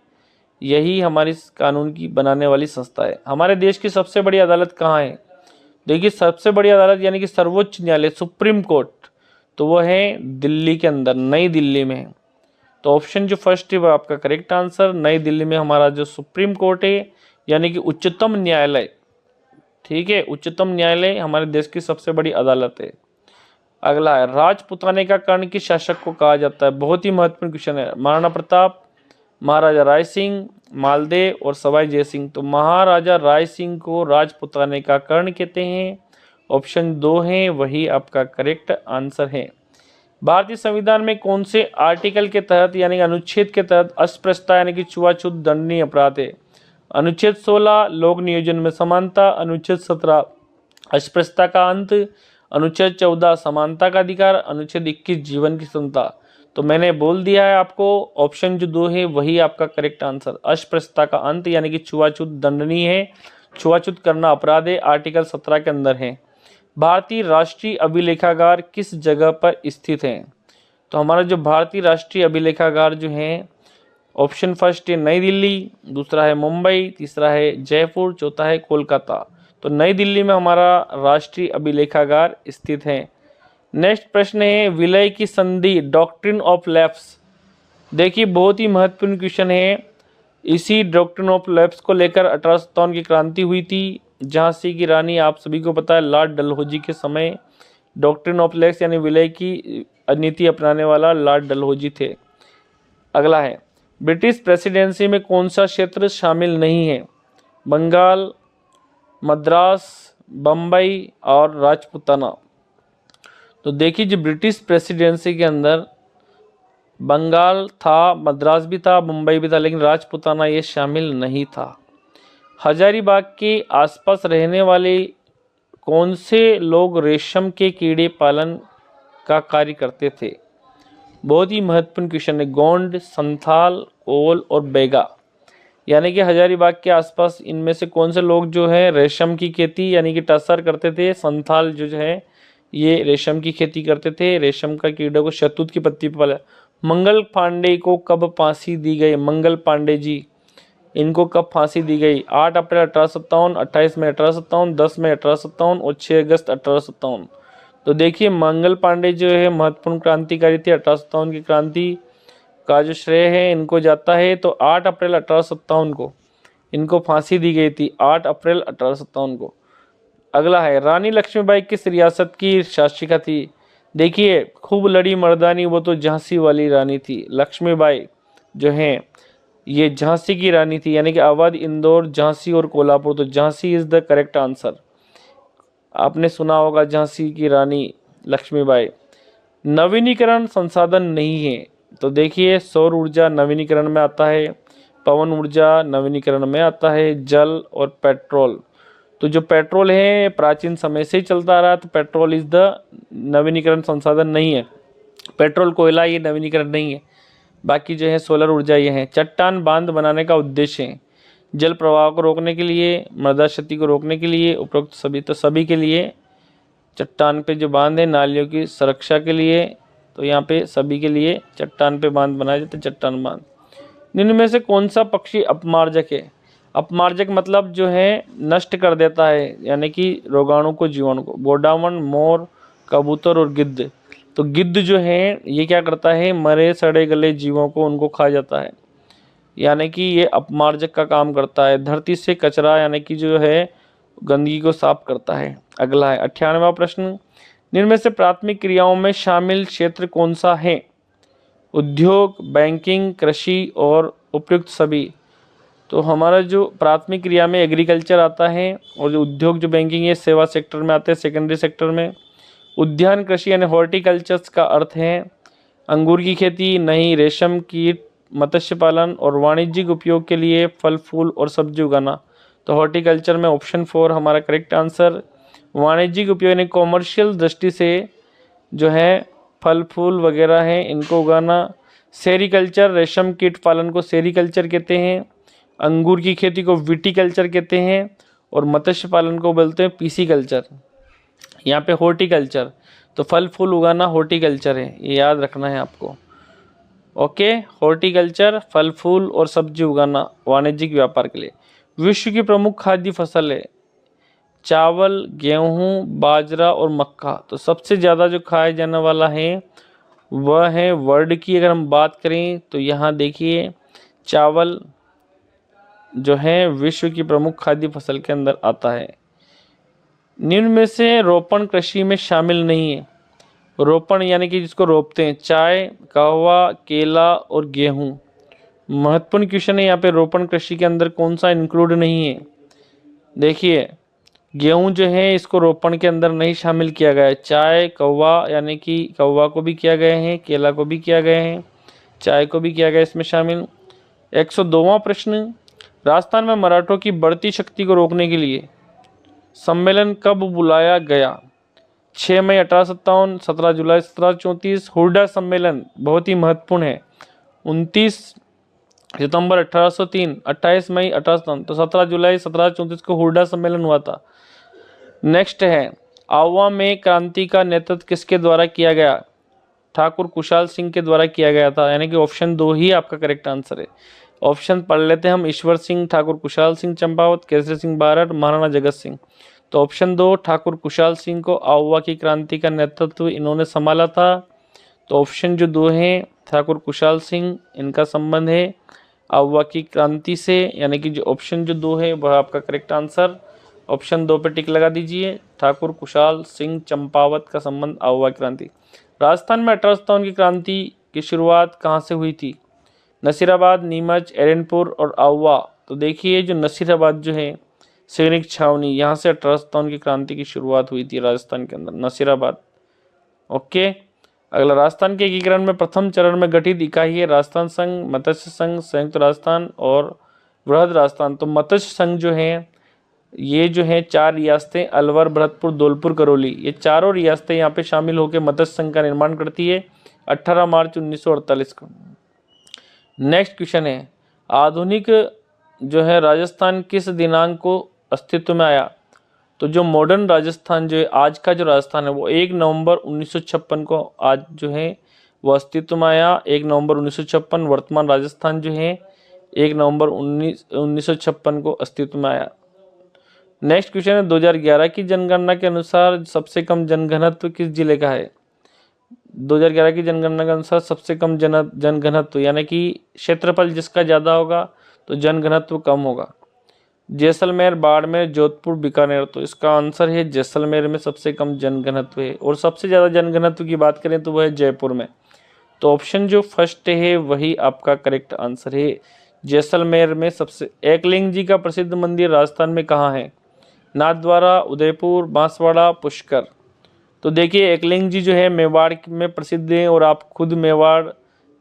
यही हमारी कानून की बनाने वाली संस्था है। हमारे देश की सबसे बड़ी अदालत कहाँ है? देखिए, सबसे बड़ी अदालत यानी कि सर्वोच्च न्यायालय, सुप्रीम कोर्ट, तो वो है दिल्ली के अंदर, नई दिल्ली में। तो ऑप्शन जो फर्स्ट है वो आपका करेक्ट आंसर। नई दिल्ली में हमारा जो सुप्रीम कोर्ट है यानी कि उच्चतम न्यायालय, ठीक है, उच्चतम न्यायालय हमारे देश की सबसे बड़ी अदालत है। अगला है, राजपुताने का कर्ण किस शासक को कहा जाता है? बहुत ही महत्वपूर्ण क्वेश्चन है। महाराणा प्रताप, महाराजा राय सिंह, मालदेव और सवाई जय सिंह। तो महाराजा राय सिंह को राजपुताने का कर्ण कहते हैं। ऑप्शन 2 है वही आपका करेक्ट आंसर है। भारतीय संविधान में कौन से आर्टिकल के तहत यानी कि अनुच्छेद के तहत अस्पृश्यता यानी कि छुआछूत दंडनीय अपराध है? अनुच्छेद 16 लोक नियोजन में समानता, अनुच्छेद 17 अस्पृश्यता का अंत, अनुच्छेद 14 समानता का अधिकार, अनुच्छेद 21 जीवन की समता। तो मैंने बोल दिया है आपको, ऑप्शन जो 2 है वही आपका करेक्ट आंसर। अस्पृश्यता का अंत यानी कि छुआछूत दंडनीय है, छुआछूत करना अपराध है, आर्टिकल 17 के अंदर है। भारतीय राष्ट्रीय अभिलेखागार किस जगह पर स्थित है? तो हमारा जो भारतीय राष्ट्रीय अभिलेखागार जो है, ऑप्शन फर्स्ट है नई दिल्ली, दूसरा है मुंबई, तीसरा है जयपुर, चौथा है कोलकाता। तो नई दिल्ली में हमारा राष्ट्रीय अभिलेखागार स्थित है। नेक्स्ट प्रश्न है, विलय की संधि, डॉक्ट्रिन ऑफ लैप्स। देखिए, बहुत ही महत्वपूर्ण क्वेश्चन है। इसी डॉक्ट्रिन ऑफ लैप्स को लेकर 1857 की क्रांति हुई थी। झांसी की रानी, आप सभी को पता है, लॉर्ड डलहौजी के समय डॉक्ट्रिन ऑफ लैप्स यानी विलय की नीति अपनाने वाला लॉर्ड डलहौजी थे। अगला है, ब्रिटिश प्रेसिडेंसी में कौन सा क्षेत्र शामिल नहीं है? बंगाल, मद्रास, बम्बई और राजपुताना। तो देखिए, जो ब्रिटिश प्रेसिडेंसी के अंदर बंगाल था, मद्रास भी था, मुंबई भी था, लेकिन राजपुताना ये शामिल नहीं था। हजारीबाग के आसपास रहने वाले कौन से लोग रेशम के कीड़े पालन का कार्य करते थे? बहुत ही महत्वपूर्ण क्वेश्चन है। गोंड, संथाल, कोल और बेगा, यानी कि हजारीबाग के आसपास इनमें से कौन से लोग जो है रेशम की खेती यानी कि टसर करते थे? संथाल जो है ये रेशम की खेती करते थे, रेशम का कीड़ों को शहतूत की पत्ती पर पाला। मंगल पांडे को कब फांसी दी गई? मंगल पांडे जी, इनको कब फांसी दी गई? 8 अप्रैल 1857, 28 मई 1857, 10 मई 1857 और 6 अगस्त 1857। तो देखिए, मंगल पांडे जो है महत्वपूर्ण क्रांतिकारी थे। 1857 की क्रांति का जो श्रेय है इनको जाता है। तो 8 अप्रैल 1857 को इनको फांसी दी गई थी, 8 अप्रैल 1857 को। अगला है, रानी लक्ष्मीबाई किस रियासत की शासिका थी? देखिए, खूब लड़ी मर्दानी, वो तो झांसी वाली रानी थी। लक्ष्मीबाई जो है ये झांसी की रानी थी, यानी कि अवध, इंदौर, झांसी और कोल्हापुर। तो Jhansi is the correct answer. आपने सुना होगा झांसी की रानी लक्ष्मीबाई। नवीनीकरण संसाधन नहीं है। तो देखिए, सौर ऊर्जा नवीनीकरण में आता है, पवन ऊर्जा नवीनीकरण में आता है, जल और पेट्रोल। तो जो पेट्रोल है प्राचीन समय से ही चलता आ रहा है, तो पेट्रोल इज द नवीनीकरण संसाधन नहीं है। पेट्रोल, कोयला ये नवीनीकरण नहीं है। बाकी जो है सोलर ऊर्जा ये है। चट्टान बांध बनाने का उद्देश्य है जल प्रवाह को रोकने के लिए, मृदा क्षति को रोकने के लिए, उपरोक्त सभी के लिए। चट्टान पे जो बांध है नालियों की सुरक्षा के लिए, तो यहाँ पे सभी के लिए चट्टान पे बांध बनाए जाते हैं, चट्टान बांध। निम्न में से कौन सा पक्षी अपमार्जक है? अपमार्जक मतलब जो है नष्ट कर देता है, यानी कि रोगाणु को, जीवाणु को। बोडावन, मोर, कबूतर और गिद्ध। तो गिद्ध जो है ये क्या करता है? मरे सड़े गले जीवों को उनको खा जाता है, यानी कि ये अपमार्जक का काम करता है। धरती से कचरा यानी कि जो है गंदगी को साफ करता है। अगला है 98वां प्रश्न, निम्न में से प्राथमिक क्रियाओं में शामिल क्षेत्र कौन सा है? उद्योग, बैंकिंग, कृषि और उपयुक्त सभी। तो हमारा जो प्राथमिक क्रिया में एग्रीकल्चर आता है, और जो उद्योग, जो बैंकिंग है सेवा सेक्टर में आते हैं, सेकेंडरी सेक्टर में। उद्यान कृषि यानी हॉर्टिकल्चर का अर्थ है अंगूर की खेती, नहीं रेशम कीट मत्स्य पालन और वाणिज्यिक उपयोग के लिए फल फूल और सब्जी उगाना। तो हॉर्टिकल्चर में ऑप्शन 4 हमारा करेक्ट आंसर। वाणिज्यिक उपयोग यानी कॉमर्शियल दृष्टि से जो है फल फूल वगैरह हैं इनको उगाना। सेरीकल्चर, रेशम कीट पालन को सेरीकल्चर कहते हैं। अंगूर की खेती को विटीकल्चर कहते हैं और मत्स्य पालन को बोलते हैं पीसीकल्चर। यहाँ पे हॉर्टिकल्चर, तो फल फूल उगाना हॉर्टिकल्चर है, ये याद रखना है आपको। ओके, हॉर्टिकल्चर फल फूल और सब्जी उगाना वाणिज्यिक व्यापार के लिए। विश्व की प्रमुख खाद्य फसल है चावल, गेहूं, बाजरा और मक्का। तो सबसे ज़्यादा जो खाया जाने वाला है वह है वर्ल्ड की अगर हम बात करें तो यहाँ देखिए चावल जो है विश्व की प्रमुख खाद्य फसल के अंदर आता है। निम्न में से रोपण कृषि में शामिल नहीं है। रोपण यानी कि जिसको रोपते हैं, चाय, कहवा, केला और गेहूं। महत्वपूर्ण क्वेश्चन है यहाँ पे, रोपण कृषि के अंदर कौन सा इंक्लूड नहीं है। देखिए गेहूं जो है इसको रोपण के अंदर नहीं शामिल किया गया है। चाय, कौवा यानी कि कौवा को भी किया गया है, केला को भी किया गया है, चाय को भी किया गया इसमें शामिल। 102वां प्रश्न, राजस्थान में मराठों की बढ़ती शक्ति को रोकने के लिए सम्मेलन कब बुलाया गया? 6 मई 1857, 17 जुलाई 1734। हुरडा सम्मेलन बहुत ही महत्वपूर्ण है, 29 सितंबर 1803, 28 मई 1857। तो 17 जुलाई 1734 को हुरडा सम्मेलन हुआ था। नेक्स्ट है, आवा में क्रांति का नेतृत्व किसके द्वारा किया गया? ठाकुर कुशाल सिंह के द्वारा किया गया था, यानी कि ऑप्शन 2 ही आपका करेक्ट आंसर है। ऑप्शन पढ़ लेते हैं हम, ईश्वर सिंह, ठाकुर कुशाल सिंह चंपावत, केसरी सिंह बारड, महाराणा जगत सिंह। तो ऑप्शन 2 ठाकुर कुशाल सिंह को आवा की क्रांति का नेतृत्व इन्होंने संभाला था। तो ऑप्शन जो 2 है ठाकुर कुशाल सिंह, इनका संबंध है आवा की क्रांति से, यानी कि जो ऑप्शन जो 2 है वह आपका करेक्ट आंसर। ऑप्शन 2 पे टिक लगा दीजिए, ठाकुर कुशाल सिंह चंपावत का संबंध आवा क्रांति। राजस्थान में 1857 की क्रांति की शुरुआत कहाँ से हुई थी? नसीराबाद, नीमच, एरनपुर और आवा। तो देखिए जो नसीराबाद जो है सैनिक छावनी, यहाँ से 1857 की क्रांति की शुरुआत हुई थी राजस्थान के अंदर, नसीराबाद। ओके, अगला, राजस्थान के एकीकरण में प्रथम चरण में गठित इकाई है राजस्थान संघ, मत्स्य संघ, संयुक्त राजस्थान और बृहद राजस्थान। तो मत्स्य संघ जो है ये जो है 4 रियासतें अलवर, भरतपुर, धौलपुर, करौली, ये चारों रियासतें यहाँ पे शामिल होकर मत्स्य संघ का निर्माण करती है 18 मार्च 1948 को। नेक्स्ट क्वेश्चन है, आधुनिक जो है राजस्थान किस दिनांक को अस्तित्व में आया? तो जो मॉडर्न राजस्थान जो है, आज का जो राजस्थान है वो 1 नवंबर 1956 को आज जो है वो अस्तित्व में आया, 1 नवंबर 1956। वर्तमान राजस्थान जो है 1 नवंबर 1956 को अस्तित्व में आया। नेक्स्ट क्वेश्चन है, 2011 की जनगणना के अनुसार सबसे कम जनघनत्व किस जिले का है? 2011 की जनगणना के अनुसार सबसे कम जनघनत्व यानी कि क्षेत्रफल जिसका ज़्यादा होगा तो जनघनत्व कम होगा। जैसलमेर, बाड़मेर, जोधपुर, बीकानेर। तो इसका आंसर है जैसलमेर में सबसे कम जनघनत्व है, और सबसे ज़्यादा जनघनत्व की बात करें तो वह है जयपुर में। तो ऑप्शन जो फर्स्ट है वही आपका करेक्ट आंसर है, जैसलमेर में सबसे। एकलिंग जी का प्रसिद्ध मंदिर राजस्थान में कहाँ है? नाथद्वारा, उदयपुर, बांसवाड़ा, पुष्कर। तो देखिए एकलिंग जी जो है मेवाड़ में प्रसिद्ध है, और आप खुद मेवाड़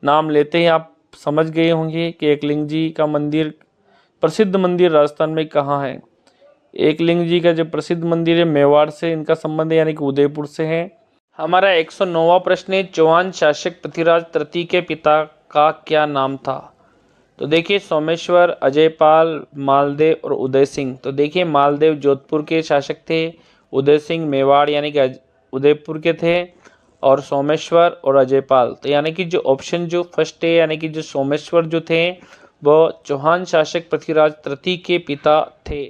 नाम लेते हैं, आप समझ गए होंगे कि एकलिंग जी का मंदिर, प्रसिद्ध मंदिर राजस्थान में कहाँ है। एकलिंग जी का जो प्रसिद्ध मंदिर है मेवाड़ से इनका संबंध है, यानी कि उदयपुर से है। हमारा 109वां प्रश्न है, चौहान शासक पृथ्वीराज तृतीय के पिता का क्या नाम था? तो देखिए सोमेश्वर, अजयपाल, मालदेव और उदय सिंह। तो देखिए मालदेव जोधपुर के शासक थे, उदय सिंह मेवाड़ यानी कि उदयपुर के थे, और सोमेश्वर और अजयपाल। तो यानी कि जो ऑप्शन जो फर्स्ट है यानी कि जो सोमेश्वर जो थे वो चौहान शासक पृथ्वीराज तृतीय के पिता थे,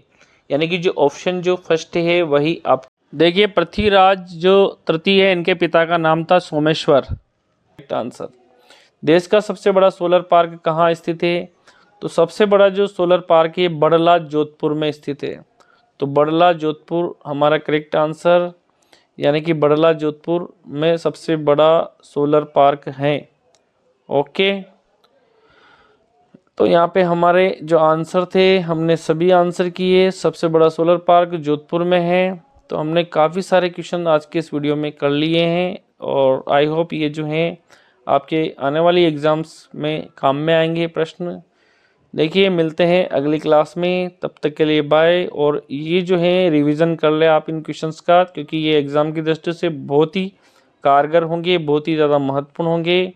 यानी कि जो ऑप्शन जो फर्स्ट है वही आप देखिए पृथ्वीराज जो तृतीय है इनके पिता का नाम था सोमेश्वर। आंसर। देश का सबसे बड़ा सोलर पार्क कहाँ स्थित है? तो सबसे बड़ा जो सोलर पार्क है बड़ला जोधपुर में स्थित है। तो बड़ला जोधपुर हमारा करेक्ट आंसर, यानी कि बड़ला जोधपुर में सबसे बड़ा सोलर पार्क है। ओके, तो यहाँ पे हमारे जो आंसर थे हमने सभी आंसर किए। सबसे बड़ा सोलर पार्क जोधपुर में है। तो हमने काफ़ी सारे क्वेश्चन आज के इस वीडियो में कर लिए हैं, और आई होप ये जो हैं आपके आने वाली एग्ज़ाम्स में काम में आएंगे प्रश्न। देखिए मिलते हैं अगली क्लास में, तब तक के लिए बाय। और ये जो है रिवीजन कर ले आप इन क्वेश्चंस का, क्योंकि ये एग्ज़ाम की दृष्टि से बहुत ही कारगर होंगे, बहुत ही ज़्यादा महत्वपूर्ण होंगे।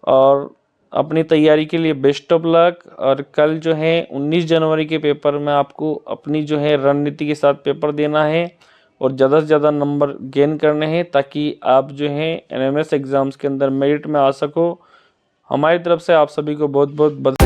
और अपनी तैयारी के लिए बेस्ट ऑफ लक। और कल जो है 19 जनवरी के पेपर में आपको अपनी जो है रणनीति के साथ पेपर देना है और ज़्यादा से ज़्यादा नंबर गेन करने हैं, ताकि आप जो है एनएमएस एग्ज़ाम्स के अंदर मेरिट में आ सको। हमारी तरफ से आप सभी को बहुत बहुत